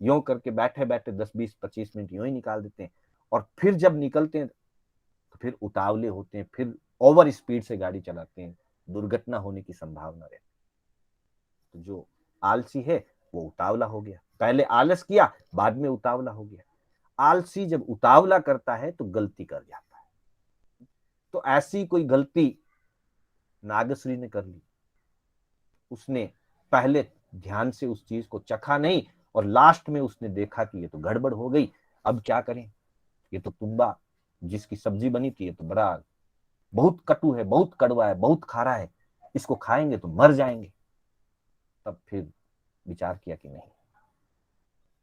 यूं करके बैठे बैठे 10 20 25 मिनट यूं ही निकाल देते हैं। और फिर जब निकलते हैं तो फिर उतावले होते हैं, फिर ओवर स्पीड से गाड़ी चलाते हैं, दुर्घटना होने की संभावना रहती है। तो जो आलसी है वो उतावला हो गया, पहले आलस किया बाद में उतावला हो गया। आलसी जब उतावला करता है तो गलती कर जाता है। तो ऐसी कोई गलती नागश्री ने कर ली। उसने पहले ध्यान से उस चीज को चखा नहीं और लास्ट में उसने देखा कि ये तो गड़बड़ हो गई, अब क्या करें, ये तो तुम्बा जिसकी सब्जी बनी थी ये तो बड़ा बहुत कटु है, बहुत कड़वा है, बहुत खारा है, इसको खाएंगे तो मर जाएंगे। तब फिर विचार किया कि नहीं,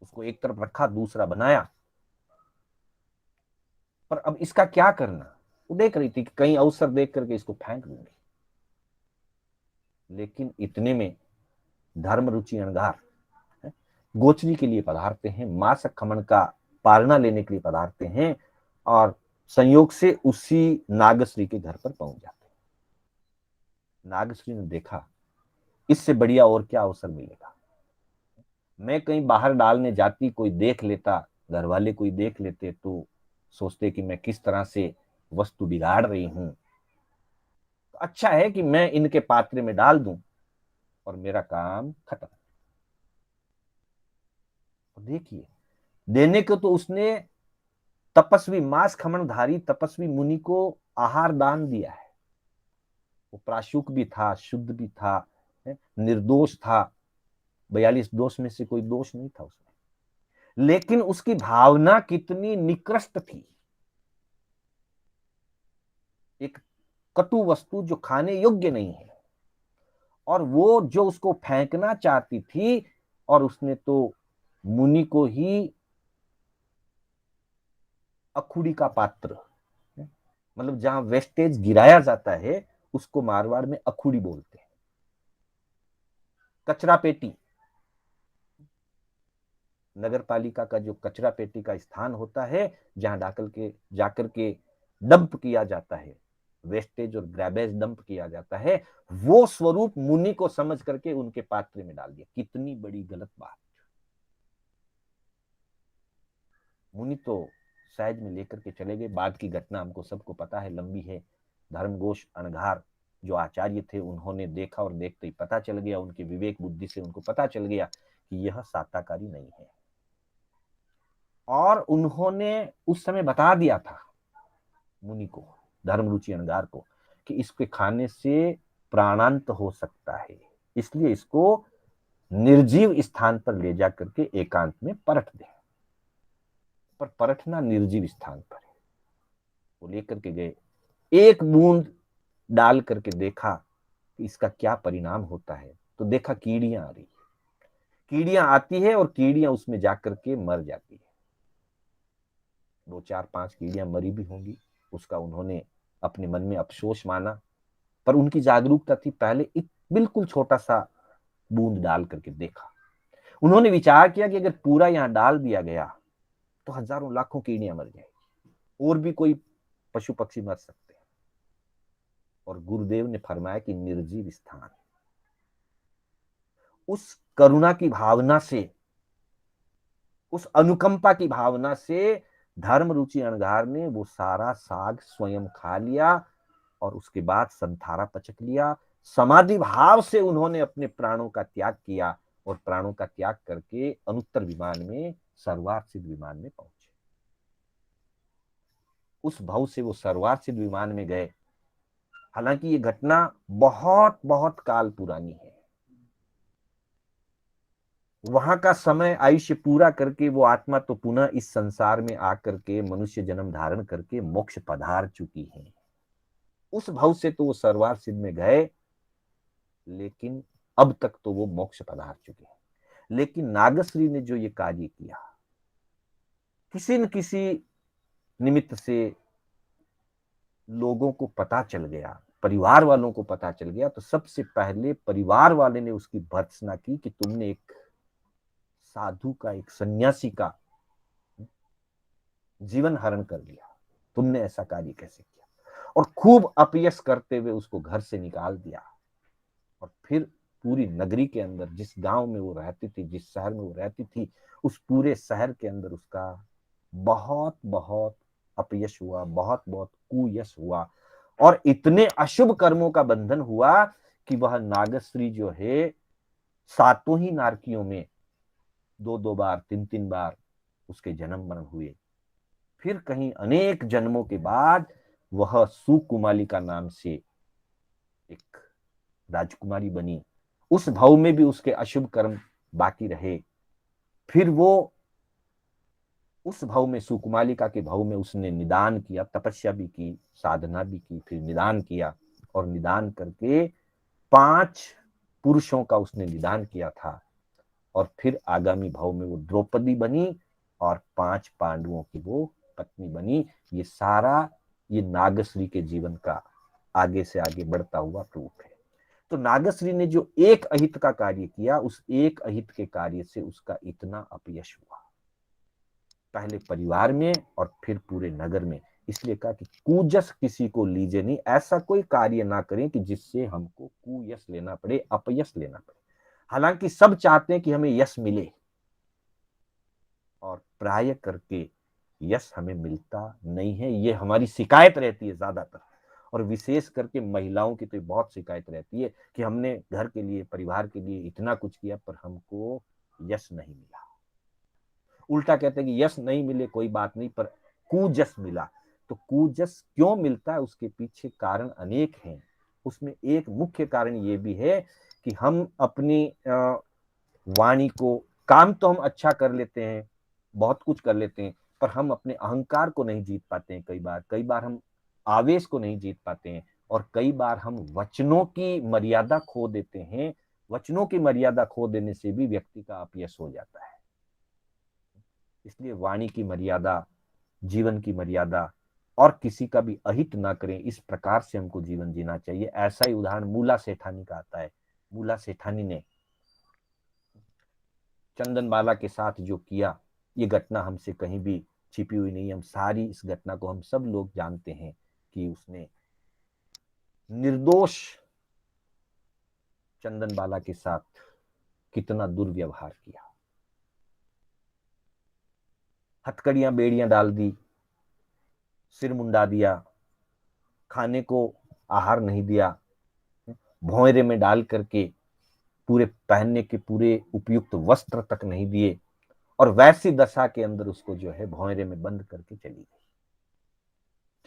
उसको एक तरफ रखा दूसरा बनाया। पर अब इसका क्या करना, वो देख रही थी कि कहीं अवसर देख करके इसको फेंक दूंगी। लेकिन इतने में धर्म रुचि अणगार गोचरी के लिए पधारते हैं, मासक खमन का पालना लेने के लिए पधारते हैं और संयोग से उसी नागश्री के घर पर पहुंच जाते हैं। नागश्री ने देखा इससे बढ़िया और क्या अवसर मिलेगा, मैं कहीं बाहर डालने जाती, कोई देख लेता, घर वाले कोई देख लेते तो सोचते कि मैं किस तरह से वस्तु बिगाड़ रही हूं। तो अच्छा है कि मैं इनके पात्र में डाल दूं और मेरा काम खत्म। देखिए, देने को तो उसने तपस्वी मांस खमनधारी तपस्वी मुनि को आहार दान दिया है। वो प्राशुक भी था, शुद्ध भी था, निर्दोष था, 42 दोष में से कोई दोष नहीं था उसमें। लेकिन उसकी भावना कितनी निकृष्ट थी। एक कटु वस्तु जो खाने योग्य नहीं है, और वो जो उसको फेंकना चाहती थी, और उसने तो मुनि को ही अखुड़ी का पात्र, मतलब जहां वेस्टेज गिराया जाता है उसको मारवाड़ में अखुड़ी बोलते हैं, कचरा पेटी। नगर पालिका का जो कचरा पेटी का स्थान होता है जहां जाकर के डंप किया जाता है, वेस्टेज और ग्रैबेज डंप किया जाता है, वो स्वरूप मुनि को समझ करके उनके पात्र में डाल दिया। कितनी बड़ी गलत बात। मुनि तो सहज में लेकर के चले गए। बाद की घटना हमको सबको पता है, लंबी है। धर्मघोष अणघार जो आचार्य थे उन्होंने देखा और देखते ही पता चल गया, उनके विवेक बुद्धि से उनको पता चल गया कि यह साताकारी नहीं है। और उन्होंने उस समय बता दिया था मुनि को, धर्मरुचि अणगार को, कि इसके खाने से प्राणांत हो सकता है, इसलिए इसको निर्जीव स्थान पर ले जा करके एकांत में परख दे। पर परखना निर्जीव स्थान पर है। वो लेकर के गए, एक बूंद डाल करके देखा कि इसका क्या परिणाम होता है। तो देखा कीड़ियां आ रही है, कीड़ियां आती है और कीड़ियां उसमें जाकर के मर जाती है। 2 4 5 कीड़ियां मरी भी होंगी, उसका उन्होंने अपने मन में अफसोस माना। पर उनकी जागरूकता थी, पहले एक बिल्कुल छोटा सा बूंद डाल करके देखा। उन्होंने विचार किया कि अगर पूरा यहां डाल दिया गया तो हजारों लाखों कीड़ियां मर जाएंगी, और भी कोई पशु पक्षी मर सकते हैं। और गुरुदेव ने फरमाया कि निर्जीव स्थान। उस करुणा की भावना से, उस अनुकंपा की भावना से धर्म रुचि अणगार ने वो सारा साग स्वयं खा लिया और उसके बाद संथारा पचक लिया। समाधि भाव से उन्होंने अपने प्राणों का त्याग किया और प्राणों का त्याग करके अनुत्तर विमान में, सर्वार्थ सिद्ध विमान में पहुंचे। उस भाव से वो सर्वार्थ सिद्ध विमान में गए। हालांकि ये घटना बहुत बहुत काल पुरानी है। वहां का समय आयुष्य पूरा करके वो आत्मा तो पुनः इस संसार में आकर के मनुष्य जन्म धारण करके मोक्ष पधार चुकी है। उस भव से तो वो सरवार सिद्ध में गए, लेकिन अब तक तो वो मोक्ष पधार चुके हैं। लेकिन नागश्री ने जो ये कार्य किया, किसी न किसी निमित्त से लोगों को पता चल गया, परिवार वालों को पता चल गया, तो सबसे पहले परिवार वाले ने उसकी भर्त्सना की कि तुमने एक साधु का, एक सन्यासी का जीवन हरण कर दिया, तुमने ऐसा कार्य कैसे किया। और खूब अपयश करते हुए उसको घर से निकाल दिया। और फिर पूरी नगरी के अंदर, जिस गांव में वो रहती थी, जिस शहर में वो रहती थी, उस पूरे शहर के अंदर उसका बहुत बहुत अपयश हुआ, बहुत बहुत कुयश हुआ। और इतने अशुभ कर्मों का बंधन हुआ कि वह नागश्री जो है, सातों ही नारकियों में दो दो बार, तीन तीन बार उसके जन्म मरण हुए। फिर कहीं अनेक जन्मों के बाद वह सुकुमालिका नाम से एक राजकुमारी बनी। उस भाव में भी उसके अशुभ कर्म बाकी रहे। फिर वो उस भाव में, सुकुमालिका के भाव में उसने निदान किया, तपस्या भी की, साधना भी की, फिर निदान किया। और निदान करके 5 पुरुषों का उसने निदान किया था। और फिर आगामी भाव में वो द्रौपदी बनी और 5 पांडवों की वो पत्नी बनी। ये सारा, ये नागश्री के जीवन का आगे से आगे बढ़ता हुआ प्रूफ है। तो नागश्री ने जो एक अहित का कार्य किया, उस एक अहित के कार्य से उसका इतना अपयश हुआ, पहले परिवार में और फिर पूरे नगर में। इसलिए कहा कि कुयश किसी को लीजे नहीं, ऐसा कोई कार्य ना करें कि जिससे हमको कुयश लेना पड़े, अपयश लेना पड़े। हालांकि सब चाहते हैं कि हमें यश मिले, और प्राय करके यश हमें मिलता नहीं है, ये हमारी शिकायत रहती है ज्यादातर। और विशेष करके महिलाओं की तो बहुत शिकायत रहती है कि हमने घर के लिए, परिवार के लिए इतना कुछ किया, पर हमको यश नहीं मिला। उल्टा कहते हैं कि यश नहीं मिले कोई बात नहीं, पर कुजस मिला। तो कुजस क्यों मिलता है, उसके पीछे कारण अनेक हैं। उसमें एक मुख्य कारण ये भी है कि हम अपनी वाणी को, काम तो हम अच्छा कर लेते हैं, बहुत कुछ कर लेते हैं, पर हम अपने अहंकार को नहीं जीत पाते हैं। कई बार हम आवेश को नहीं जीत पाते हैं, और कई बार हम वचनों की मर्यादा खो देते हैं। वचनों की मर्यादा खो देने से भी व्यक्ति का अपयश हो जाता है। इसलिए वाणी की मर्यादा, जीवन की मर्यादा, और किसी का भी अहित ना करें, इस प्रकार से हमको जीवन जीना चाहिए। ऐसा ही उदाहरण मूला सेठानी का आता है। मूला सेठानी ने चंदनबाला के साथ जो किया, ये घटना हमसे कहीं भी छिपी हुई नहीं। हम सारी इस घटना को हम सब लोग जानते हैं कि उसने निर्दोष चंदनबाला के साथ कितना दुर्व्यवहार किया। हथकड़ियां बेड़ियां डाल दी, सिर मुंडा दिया, खाने को आहार नहीं दिया, भौरे में डाल करके पूरे पहनने के पूरे उपयुक्त वस्त्र तक नहीं दिए, और वैसी दशा के अंदर उसको जो है भौरे में बंद करके चली गई।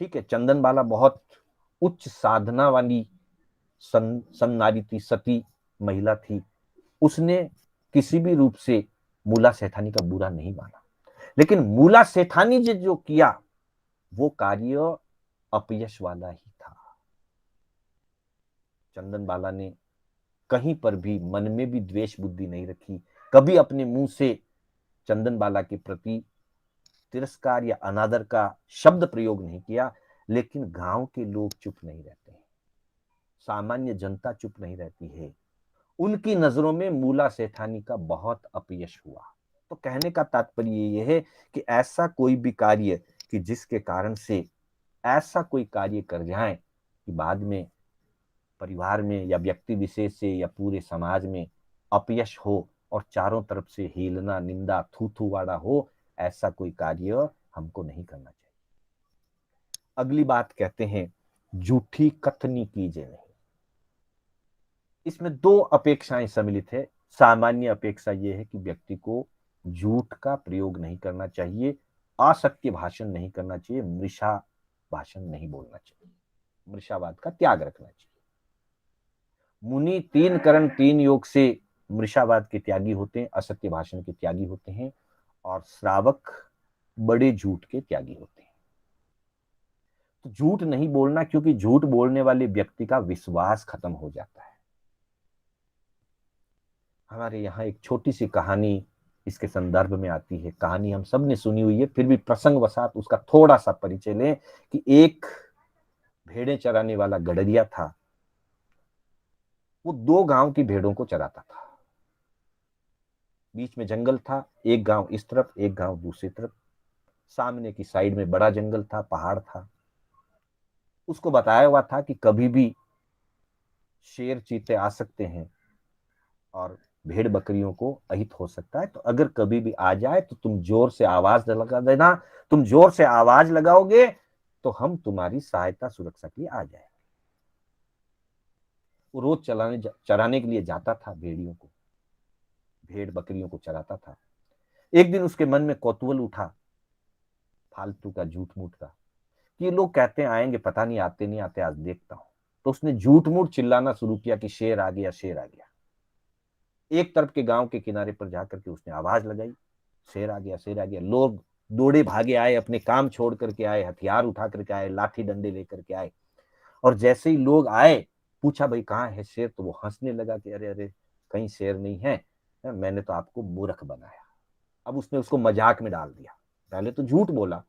ठीक है, चंदनबाला बहुत उच्च साधना वाली सन्नारी थी, सती महिला थी। उसने किसी भी रूप से मूला सेठानी का बुरा नहीं माना। लेकिन मूला सेठानी ने जो किया, वो कार्य अपयश वाला ही था। चंदनबाला ने कहीं पर भी मन में भी द्वेष बुद्धि नहीं रखी, कभी अपने मुंह से चंदनबाला के प्रति तिरस्कार या अनादर का शब्द प्रयोग नहीं किया। लेकिन गांव के लोग चुप नहीं रहते हैं, सामान्य जनता चुप नहीं रहती है। उनकी नजरों में मूला सेठानी का बहुत अपयश हुआ। तो कहने का तात्पर्य यह है कि ऐसा कोई भी कार्य कि जिसके कारण से ऐसा कोई कार्य कर जाए कि बाद में परिवार में या व्यक्ति विशेष से या पूरे समाज में अपयश हो, और चारों तरफ से हीलना, निंदा, थू थू वाड़ा हो, ऐसा कोई कार्य हमको नहीं करना चाहिए। अगली बात कहते हैं, झूठी कथनी कीजिए नहीं। इसमें 2 अपेक्षाएं सम्मिलित है। सामान्य अपेक्षा यह है कि व्यक्ति को झूठ का प्रयोग नहीं करना चाहिए, असत्य भाषण नहीं करना चाहिए, मृषा भाषण नहीं बोलना चाहिए, मृषावाद का त्याग रखना चाहिए। मुनि 3 करण 3 योग से मृषावाद के त्यागी होते हैं, असत्य भाषण के त्यागी होते हैं, और श्रावक बड़े झूठ के त्यागी होते हैं। तो झूठ नहीं बोलना, क्योंकि झूठ बोलने वाले व्यक्ति का विश्वास खत्म हो जाता है। हमारे यहाँ एक छोटी सी कहानी इसके संदर्भ में आती है। कहानी हम सब ने सुनी हुई है, फिर भी प्रसंगवशात उसका थोड़ा सा परिचय लें कि एक भेड़ें चराने वाला गडरिया था। वो 2 गांव की भेड़ों को चराता था। बीच में जंगल था, एक गांव इस तरफ, एक गांव दूसरी तरफ। सामने की साइड में बड़ा जंगल था, पहाड़ था। उसको बताया हुआ था कि कभी भी शेर चीते आ सकते हैं और भेड़ बकरियों को अहित हो सकता है। तो अगर कभी भी आ जाए तो तुम जोर से आवाज लगा देना। तुम जोर से आवाज लगाओगे तो हम तुम्हारी सहायता सुरक्षा के लिए आ जाए। वो रोज चराने के लिए जाता था, भेड़ियों को, भेड़ बकरियों को चराता था। एक दिन उसके मन में कौतूहल उठा, फालतू का, झूठ मूठ का, कि ये लोग कहते हैं आएंगे, पता नहीं आते नहीं आते, आज देखता हूं। तो उसने झूठ मूठ चिल्लाना शुरू किया कि शेर आ गया, शेर आ गया। एक तरफ के गांव के किनारे पर जाकर के उसने आवाज लगाई, शेर आ गया, शेर आ गया। लोग दौड़े भागे आए, अपने काम छोड़ करके आए, हथियार उठा करके आए, लाठी डंडे लेकर के आए। और जैसे ही लोग आए, पूछा भाई कहाँ है शेर, तो वो हंसने लगा कि अरे अरे, कहीं शेर नहीं है, मैंने तो आपको मूर्ख बनाया। अब उसने उसको मजाक में डाल दिया। पहले तो झूठ बोला,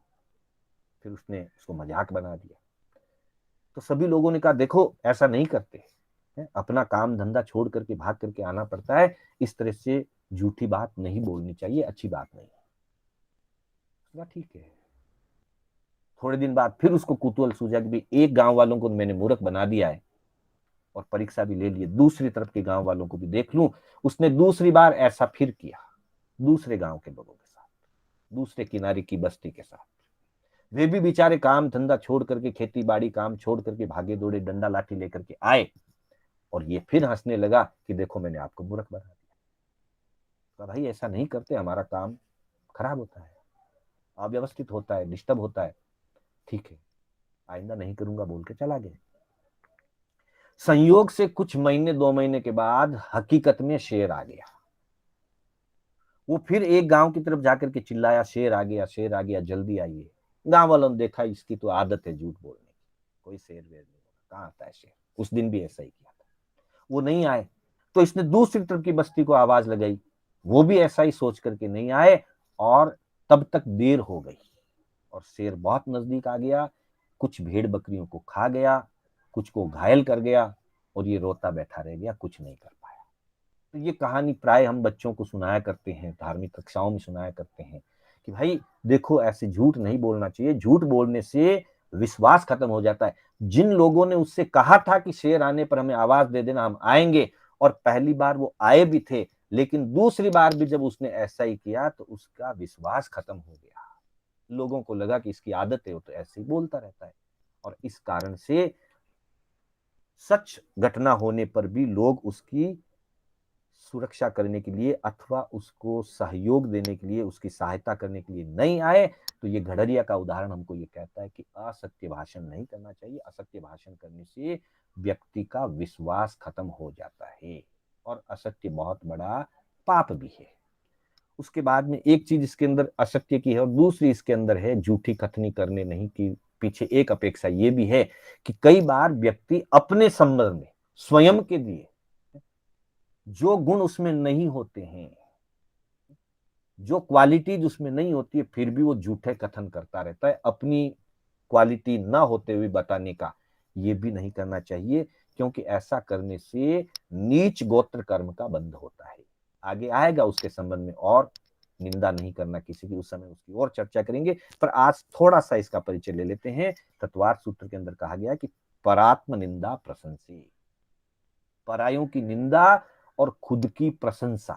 फिर उसने उसको मजाक बना दिया। तो सभी लोगों ने कहा देखो ऐसा नहीं करते, अपना काम धंधा छोड़ करके भाग करके आना पड़ता है, इस तरह से झूठी बात नहीं बोलनी चाहिए, अच्छी बात नहीं है। ठीक है। थोड़े दिन बाद फिर उसको कुतूहल सूझा कि भाई एक गांव वालों को मैंने मूर्ख बना दिया है और परीक्षा भी ले ली, दूसरी तरफ के गांव वालों को भी देख लूं। उसने दूसरी बार ऐसा फिर किया, दूसरे गांव के लोगों के साथ, दूसरे किनारे की बस्ती के साथ। वे भी बेचारे काम धंधा छोड़ करके, खेती बाड़ी काम छोड़ करके भागे दौड़े, डंडा लाठी लेकर के आए। और ये फिर हंसने लगा कि देखो मैंने आपको मूर्ख बना दिया। तो भाई ऐसा नहीं करते, हमारा काम खराब होता है, अव्यवस्थित होता है, डिस्टर्ब होता है। ठीक है, आइंदा नहीं करूंगा बोल के चला गया। संयोग से कुछ महीने 2 महीने के बाद हकीकत में शेर आ गया। वो फिर एक गांव की तरफ जाकर के चिल्लाया, शेर आ गया, शेर आ गया, जल्दी आइए। गांव वालों ने देखा इसकी तो आदत है झूठ बोलने की, कोई शेर वेर नहीं होगा, कहाँ आता है शेर। उस दिन भी ऐसा ही किया था, वो नहीं आए। तो इसने दूसरी तरफ की बस्ती को आवाज लगाई, वो भी ऐसा ही सोच करके नहीं आए। और तब तक देर हो गई और शेर बहुत नजदीक आ गया, कुछ भेड़ बकरियों को खा गया, कुछ को घायल कर गया, और ये रोता बैठा रह गया, कुछ नहीं कर पाया। तो ये कहानी प्राय हम बच्चों को सुनाया करते हैं, धार्मिक कक्षाओं में सुनाया करते हैं कि भाई देखो ऐसे झूठ नहीं बोलना चाहिए, झूठ बोलने से विश्वास खत्म हो जाता है। जिन लोगों ने उससे कहा था कि शेर आने पर हमें आवाज दे देना, हम आएंगे, और पहली बार वो आए भी थे, लेकिन दूसरी बार भी जब उसने ऐसा ही किया तो उसका विश्वास खत्म हो गया। लोगों को लगा कि इसकी आदत है, वो तो ऐसे ही बोलता रहता है। और इस कारण से सच घटना होने पर भी लोग उसकी सुरक्षा करने के लिए अथवा उसको सहयोग देने के लिए, उसकी सहायता करने के लिए नहीं आए। तो ये घड़रिया का उदाहरण हमको ये कहता है कि असत्य भाषण नहीं करना चाहिए। असत्य भाषण करने से व्यक्ति का विश्वास खत्म हो जाता है, और असत्य बहुत बड़ा पाप भी है। उसके बाद में एक चीज इसके अंदर असत्य की है, और दूसरी इसके अंदर है झूठी कथनी करने नहीं की। पीछे एक अपेक्षा ये भी है कि कई बार व्यक्ति अपने संबंध में, स्वयं के लिए जो गुण उसमें नहीं होते हैं, जो क्वालिटीज उसमें नहीं होती है, फिर भी वो झूठे कथन करता रहता है, अपनी क्वालिटी ना होते हुए बताने का। ये भी नहीं करना चाहिए, क्योंकि ऐसा करने से नीच गोत्र कर्म का बंध होता है। आगे आएगा उसके संबंध में, और निंदा नहीं करना किसी की, उस समय उसकी और चर्चा करेंगे। पर आज थोड़ा सा इसका परिचय ले लेते हैं। तत्वार सूत्र के अंदर कहा गया कि परात्म निंदा प्रशंसी, परायों की निंदा और खुद की प्रशंसा।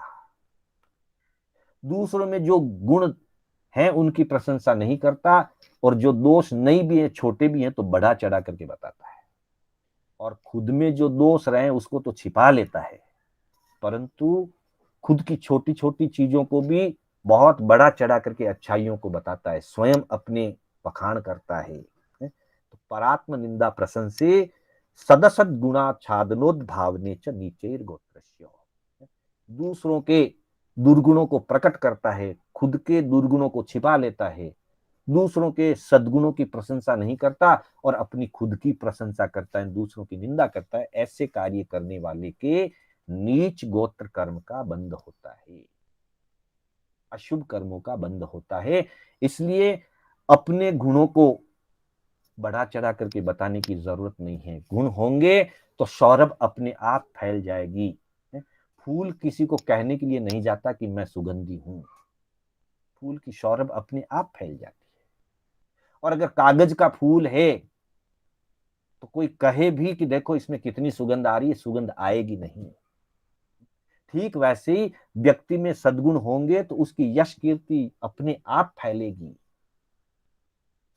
दूसरों में जो गुण हैं उनकी प्रशंसा नहीं करता, और जो दोष नहीं भी है, छोटे भी हैं, तो बढ़ा चढ़ा करके बताता है। और खुद में जो दोष रहे उसको तो छिपा लेता है, परंतु खुद की छोटी छोटी चीजों को भी बहुत बड़ा चढ़ा करके अच्छाइयों को बताता है, स्वयं अपने पखाण करता है। तो परात्म निंदा प्रशंसे सदसद गुणाच्छादनोद्भावने च नीचेर गोत्रस्य। दूसरों के दुर्गुणों को प्रकट करता है, खुद के दुर्गुणों को छिपा लेता है, दूसरों के सद्गुणों की प्रशंसा नहीं करता और अपनी खुद की प्रशंसा करता है, दूसरों की निंदा करता है, ऐसे कार्य करने वाले के नीच गोत्र कर्म का बंध होता है, अशुभ कर्मों का बंध होता है। इसलिए अपने गुणों को बढ़ा चढ़ा करके बताने की जरूरत नहीं है। गुण होंगे तो सौरभ अपने आप फैल जाएगी। फूल किसी को कहने के लिए नहीं जाता कि मैं सुगंधी हूं, फूल की सौरभ अपने आप फैल जाती है। और अगर कागज का फूल है तो कोई कहे भी कि देखो इसमें कितनी सुगंध आ रही है, सुगंध आएगी नहीं। ठीक वैसे ही व्यक्ति में सद्गुण होंगे तो उसकी यश कीर्ति अपने आप फैलेगी,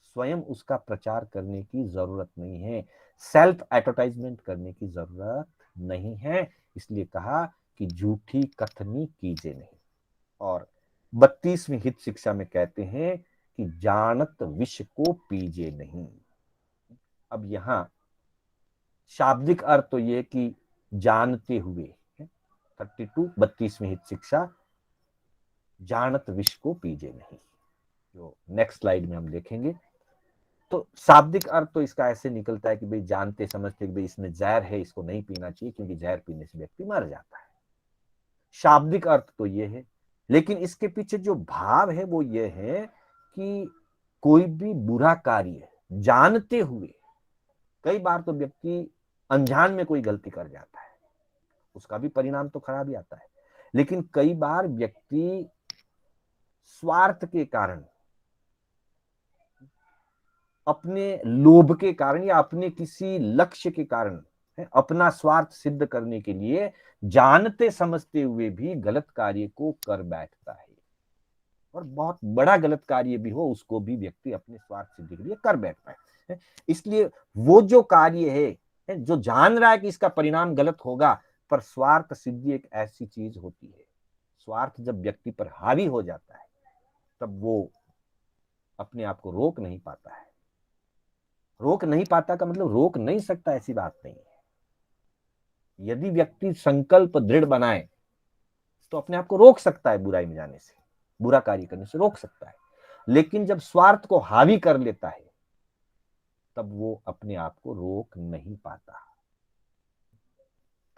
स्वयं उसका प्रचार करने की जरूरत नहीं है, सेल्फ एडवर्टाइजमेंट करने की जरूरत नहीं है। इसलिए कहा कि झूठी कथनी कीजिए नहीं। और 32वीं हित शिक्षा में कहते हैं कि जानत विष को पीजिए नहीं। अब यहां शाब्दिक अर्थ तो ये कि जानते हुए, 32वीं हित शिक्षा, जानत विष को पीजिए नहीं, जो नेक्स्ट स्लाइड में हम देखेंगे। तो शाब्दिक अर्थ तो इसका ऐसे निकलता है कि भाई जानते समझते कि भाई इसमें जहर है, इसको नहीं पीना चाहिए क्योंकि जहर पीने से व्यक्ति मर जाता है। शाब्दिक अर्थ तो ये है, लेकिन इसके पीछे जो भाव है वो ये है कि कोई भी बुरा कार्य जानते हुए, कई बार तो व्यक्ति अनजान में कोई गलती कर जाता है, उसका भी परिणाम तो खराब ही आता है। लेकिन कई बार व्यक्ति स्वार्थ के कारण, अपने लोभ के कारण या अपने किसी लक्ष्य के कारण, अपना स्वार्थ सिद्ध करने के लिए जानते समझते हुए भी गलत कार्य को कर बैठता है। और बहुत बड़ा गलत कार्य भी हो उसको भी व्यक्ति अपने स्वार्थ सिद्धि के लिए कर बैठता है। इसलिए वो जो कार्य है, जो जान रहा है कि इसका परिणाम गलत होगा, पर स्वार्थ सिद्धि एक ऐसी चीज होती है, स्वार्थ जब व्यक्ति पर हावी हो जाता है तब वो अपने आप को रोक नहीं पाता है। रोक नहीं पाता का मतलब रोक नहीं सकता ऐसी बात नहीं है। यदि व्यक्ति संकल्प दृढ़ बनाए तो अपने आप को रोक सकता है, बुराई में जाने से, बुरा कार्य करने से रोक सकता है। लेकिन जब स्वार्थ को हावी कर लेता है तब वो अपने आप को रोक नहीं पाता।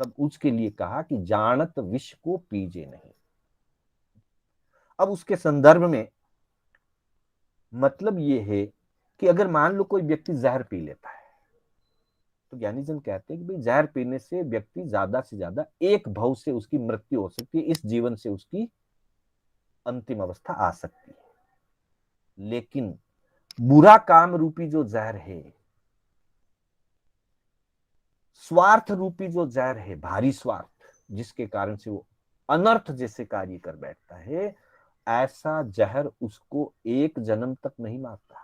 तब उसके लिए कहा कि जानत विष को पीजे नहीं। अब उसके संदर्भ में मतलब ये है कि अगर मान लो कोई व्यक्ति जहर पी लेता है तो ज्ञानी जन कहते हैं कि भाई जहर पीने से व्यक्ति ज्यादा से ज्यादा एक भव से उसकी मृत्यु हो सकती है, इस जीवन से उसकी अंतिम अवस्था आ सकती है। लेकिन बुरा काम रूपी जो जहर है, स्वार्थ रूपी जो जहर है, भारी स्वार्थ जिसके कारण से वो अनर्थ जैसे कार्य कर बैठता है, ऐसा जहर उसको एक जन्म तक नहीं मारता,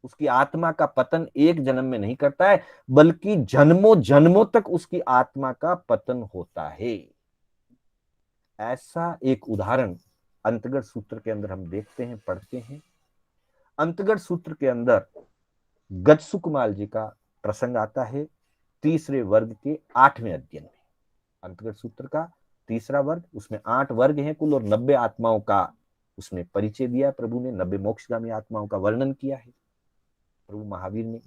उसकी आत्मा का पतन एक जन्म में नहीं करता है, बल्कि जन्मों जन्मों तक उसकी आत्मा का पतन होता है। ऐसा एक उदाहरण अंतगढ़ सूत्र के अंदर हम देखते हैं, पढ़ते हैं। अंतगढ़ सूत्र के अंदर गजसुकमाल जी का प्रसंग आता है, तीसरे वर्ग के 8वें अध्ययन में। अंतगढ़ सूत्र का तीसरा वर्ग, उसमें 8 वर्ग हैं कुल और 90 आत्माओं का उसमें परिचय दिया है प्रभु ने, 90 मोक्षगामी आत्माओं का वर्णन किया है प्रभु महावीर ने।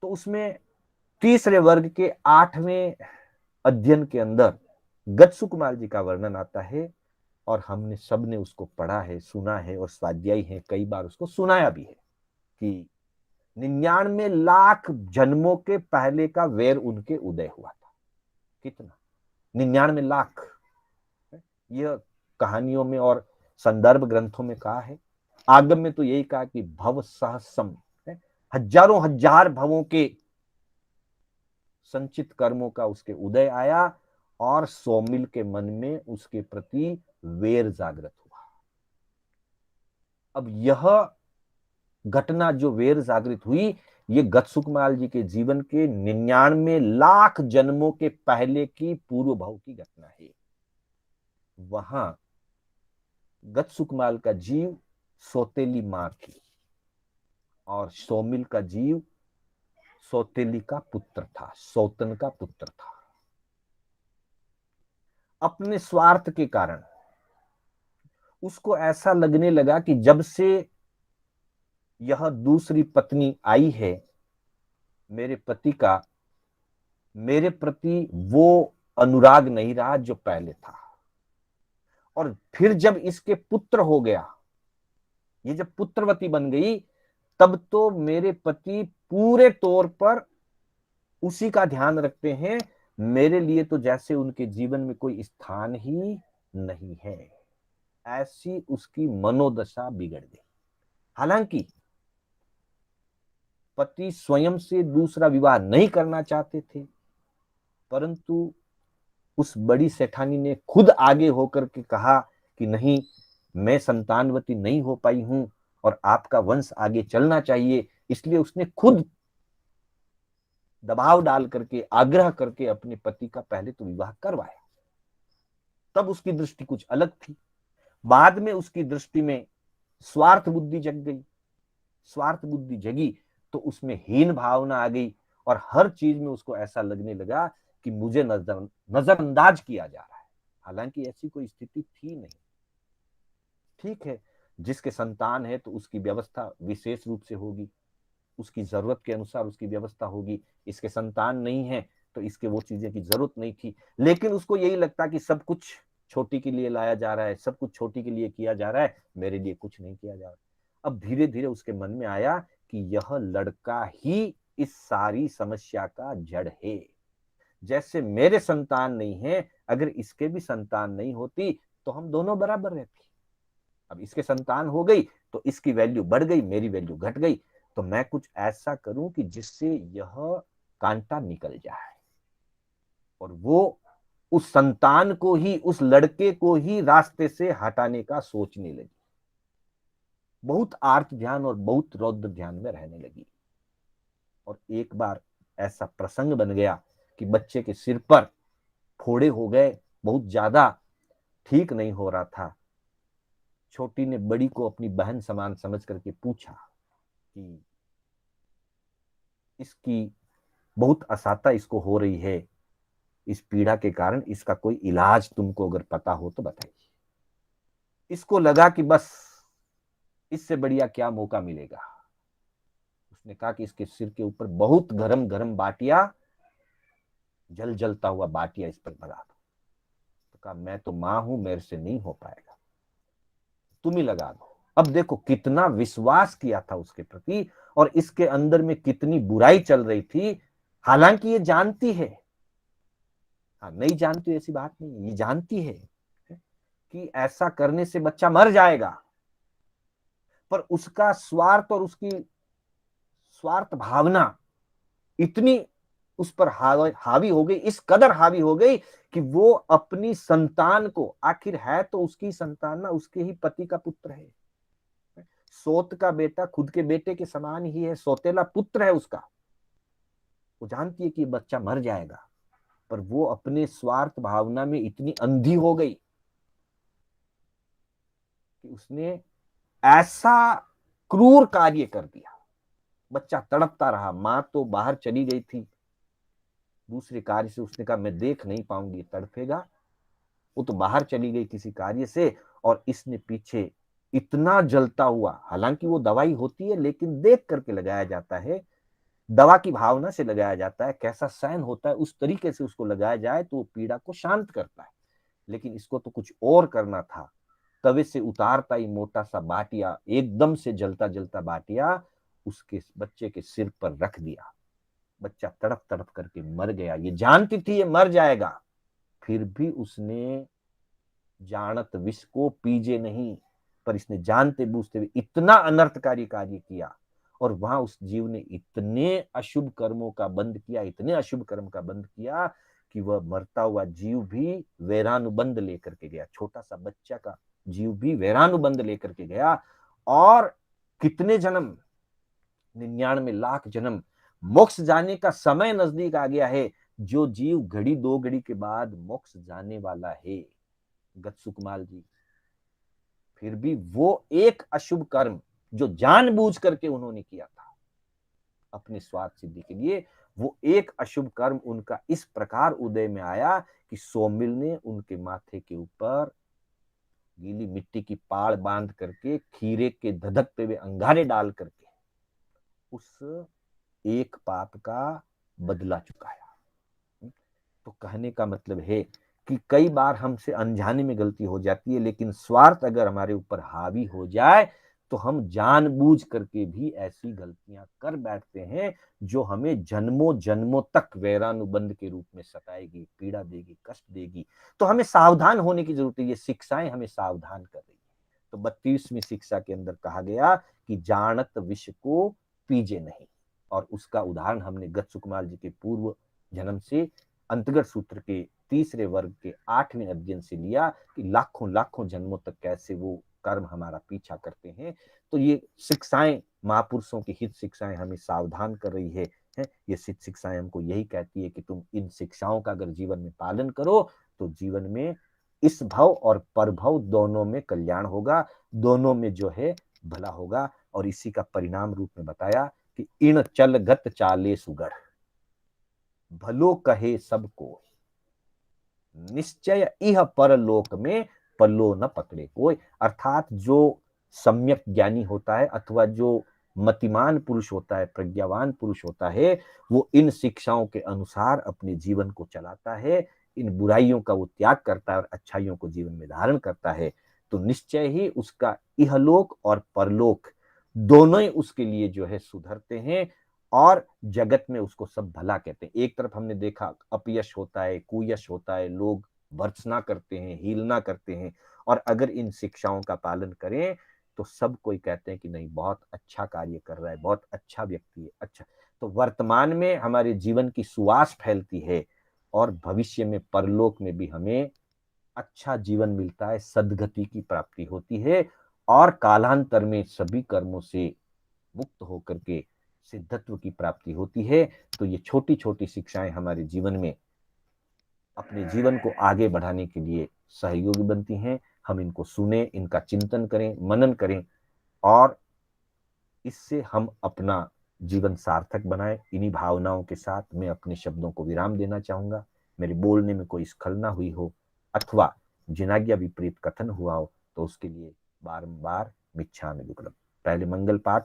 तो उसमें तीसरे वर्ग के 8वें अध्ययन के अंदर गजसुकमाल जी का वर्णन आता है और हमने सबने उसको पढ़ा है, सुना है और स्वाध्यायी है, कई बार उसको सुनाया भी है कि 99 लाख जन्मों के पहले का वैर उनके उदय हुआ था। कितना? 99 लाख। यह कहानियों में और संदर्भ ग्रंथों में कहा है। आगम में तो यही कहा कि भव सहस्रम, हजारों हजार भवों के संचित कर्मों का उसके उदय आया और सौमिल के मन में उसके प्रति वेर जागृत हुआ। अब यह घटना जो वेर जागृत हुई, ये गजसुकमाल जी के जीवन के 99 लाख जन्मों के पहले की पूर्व भाव की घटना है। वहां गजसुकमाल का जीव सौतेली मां थी और सौमिल का जीव सौतेली का पुत्र था, सौतन का पुत्र था। अपने स्वार्थ के कारण उसको ऐसा लगने लगा कि जब से यह दूसरी पत्नी आई है, मेरे पति का मेरे प्रति वो अनुराग नहीं रहा जो पहले था। और फिर जब इसके पुत्र हो गया, ये जब पुत्रवती बन गई, तब तो मेरे पति पूरे तौर पर उसी का ध्यान रखते हैं। मेरे लिए तो जैसे उनके जीवन में कोई स्थान ही नहीं है। ऐसी उसकी मनोदशा बिगड़ गई। हालांकि पति स्वयं से दूसरा विवाह नहीं करना चाहते थे, परंतु उस बड़ी सेठानी ने खुद आगे होकर के कहा कि नहीं, मैं संतानवती नहीं हो पाई हूं और आपका वंश आगे चलना चाहिए। इसलिए उसने खुद दबाव डाल करके, आग्रह करके अपने पति का पहले तो विवाह करवाया। तब उसकी दृष्टि कुछ अलग थी। बाद में उसकी दृष्टि में स्वार्थ बुद्धि जग गई। स्वार्थ बुद्धि जगी तो उसमें हीन भावना आ गई और हर चीज में उसको ऐसा लगने लगा कि मुझे नजरअंदाज किया जा रहा है। हालांकि ऐसी कोई स्थिति थी नहीं। ठीक है, जिसके संतान है तो उसकी व्यवस्था विशेष रूप से होगी, उसकी जरूरत के अनुसार उसकी व्यवस्था होगी। इसके संतान नहीं है तो इसके वो चीजें की जरूरत नहीं थी। लेकिन उसको यही लगता कि सब कुछ छोटी के लिए लाया जा रहा है, सब कुछ छोटी के लिए किया जा रहा है, मेरे लिए कुछ नहीं किया जा रहा। अब धीरे धीरे उसके मन में आया कि यह लड़का ही इस सारी समस्या का जड़ है। जैसे मेरे संतान नहीं है, अगर इसके भी संतान नहीं होती तो हम दोनों बराबर रहते। अब इसके संतान हो गई तो इसकी वैल्यू बढ़ गई, मेरी वैल्यू घट गई। तो मैं कुछ ऐसा करूं कि जिससे यह कांटा निकल जाए और वो उस संतान को ही, उस लड़के को ही रास्ते से हटाने का सोचने लगी। बहुत आर्त ध्यान और बहुत रौद्र ध्यान में रहने लगी। और एक बार ऐसा प्रसंग बन गया कि बच्चे के सिर पर फोड़े हो गए, बहुत ज्यादा, ठीक नहीं हो रहा था। छोटी ने बड़ी को अपनी बहन समान समझ करके पूछा कि इसकी बहुत असाता इसको हो रही है, इस पीड़ा के कारण इसका कोई इलाज तुमको अगर पता हो तो बताइए। इसको लगा कि बस इससे बढ़िया क्या मौका मिलेगा। उसने कहा कि इसके सिर के ऊपर बहुत गरम गरम बाटिया, जल जलता हुआ बाटिया इस पर लगा दो। तो कहा मैं तो मां हूं, मेरे से नहीं हो पाएगा, तुम ही लगा दो। अब देखो कितना विश्वास किया था उसके प्रति और इसके अंदर में कितनी बुराई चल रही थी। हालांकि ये जानती है, हाँ नहीं जानती ऐसी बात नहीं, ये जानती है कि ऐसा करने से बच्चा मर जाएगा, पर उसका स्वार्थ और उसकी स्वार्थ भावना इतनी उस पर हावी हो गई, इस कदर हावी हो गई कि वो अपनी संतान को, आखिर है तो उसकी संतान ना, उसके ही पति का पुत्र है। सौत का बेटा खुद के बेटे के समान ही है, सौतेला पुत्र है उसका। वो जानती है कि बच्चा मर जाएगा, पर वो अपने स्वार्थ भावना में इतनी अंधी हो गई कि उसने ऐसा क्रूर कार्य कर दिया। बच्चा तड़पता रहा, मां तो बाहर चली गई थी दूसरे कार्य से। उसने कहा मैं देख नहीं पाऊंगी, तड़पेगा। वो तो बाहर चली गई किसी कार्य से और इसने पीछे इतना जलता हुआ, हालांकि वो दवाई होती है लेकिन देख करके लगाया जाता है, दवा की भावना से लगाया जाता है, कैसा सहन होता है उस तरीके से उसको लगाया जाए तो वो पीड़ा को शांत करता है। लेकिन इसको तो कुछ और करना था। तवे से उतारता ही मोटा सा बाटिया, एकदम से जलता जलता बाटिया उसके बच्चे के सिर पर रख दिया। बच्चा तड़प तड़प करके मर गया। ये जानती थी ये मर जाएगा, फिर भी उसने जानत विष को पीजे नहीं, पर इसने जानते बूझते हुए इतना अनर्थकारी कार्य किया। और वहां उस जीव ने इतने अशुभ कर्मों का बंध किया, इतने अशुभ कर्म का बंध किया कि वह मरता हुआ जीव भी वैरानुबंध लेकर के गया। छोटा सा बच्चा का जीव भी वैरानुबंध लेकर के गया। और कितने जन्म, 99 लाख जन्म, मोक्ष जाने का समय नजदीक आ गया है। जो जीव घड़ी दो घड़ी के बाद मोक्ष जाने वाला है, गतसुकमाल जी, फिर भी वो एक अशुभ कर्म जो जानबूझ करके उन्होंने किया था अपने स्वार्थ सिद्धि के लिए, वो एक अशुभ कर्म उनका इस प्रकार उदय में आया कि सोमिल ने उनके माथे के ऊपर गीली मिट्टी की पाड़ बांध करके खीरे के धधकते हुए अंगारे डाल करके उस एक पाप का बदला चुकाया। तो कहने का मतलब है कि कई बार हमसे अनजाने में गलती हो जाती है, लेकिन स्वार्थ अगर हमारे ऊपर हावी हो जाए तो हम जानबूझ करके भी ऐसी गलतियां कर बैठते हैं जो हमें जन्मों जन्मों तक वैरानुबंध के रूप में सताएगी, पीड़ा देगी, कष्ट देगी। तो हमें सावधान होने की जरूरत है। ये शिक्षाएं हमें सावधान कर रही है। तो 32वीं शिक्षा के अंदर कहा गया कि जानत विष को पीजे नहीं, और उसका उदाहरण हमने गत सुकुमार जी के पूर्व जन्म से अंतर्गत सूत्र के तीसरे वर्ग के 8वें अध्ययन से लिया कि लाखों लाखों जन्मों तक कैसे वो कर्म हमारा पीछा करते हैं। तो ये शिक्षाएं, महापुरुषों की हित शिक्षाएं हमें सावधान कर रही है। ये शिक्षाएं हमको यही कहती है कि तुम इन शिक्षाओं का अगर जीवन में पालन करो तो जीवन में इस भव और परभव दोनों में कल्याण होगा, दोनों में जो है भला होगा। और इसी का परिणाम रूप में बताया कि इन चलगत चाले सुगढ़, भलो कहे सबको, निश्चय इह परलोक में पल्लो न पकड़े कोई। अर्थात जो सम्यक ज्ञानी होता है अथवा जो मतिमान पुरुष होता है, प्रज्ञावान पुरुष होता है, वो इन शिक्षाओं के अनुसार अपने जीवन को चलाता है, इन बुराइयों का वो त्याग करता है और अच्छाइयों को जीवन में धारण करता है, तो निश्चय ही उसका इहलोक और परलोक दोनों ही उसके लिए जो है सुधरते हैं। और जगत में उसको सब भला कहते हैं। एक तरफ हमने देखा अपयश होता है, कुयश होता है, लोग भर्त्सना करते हैं, हीलना करते हैं, और अगर इन शिक्षाओं का पालन करें तो सब कोई कहते हैं कि नहीं, बहुत अच्छा कार्य कर रहा है, बहुत अच्छा व्यक्ति है, अच्छा। तो वर्तमान में हमारे जीवन की सुवास फैलती है और भविष्य में परलोक में भी हमें अच्छा जीवन मिलता है, सदगति की प्राप्ति होती है, और कालांतर में सभी कर्मों से मुक्त होकर के सिद्धत्व की प्राप्ति होती है। तो ये छोटी छोटी शिक्षाएं हमारे जीवन में अपने जीवन को आगे बढ़ाने के लिए सहयोगी बनती हैं। हम इनको सुने, इनका चिंतन करें, मनन करें, और इससे हम अपना जीवन सार्थक बनाएं। इन्हीं भावनाओं के साथ मैं अपने शब्दों को विराम देना चाहूंगा। मेरे बोलने में कोई स्खलना हुई हो अथवा जिनाज्ञा विपरीत कथन हुआ हो तो उसके लिए बारंबार मिच्छामि दुक्कडम। पहले मंगल पाठ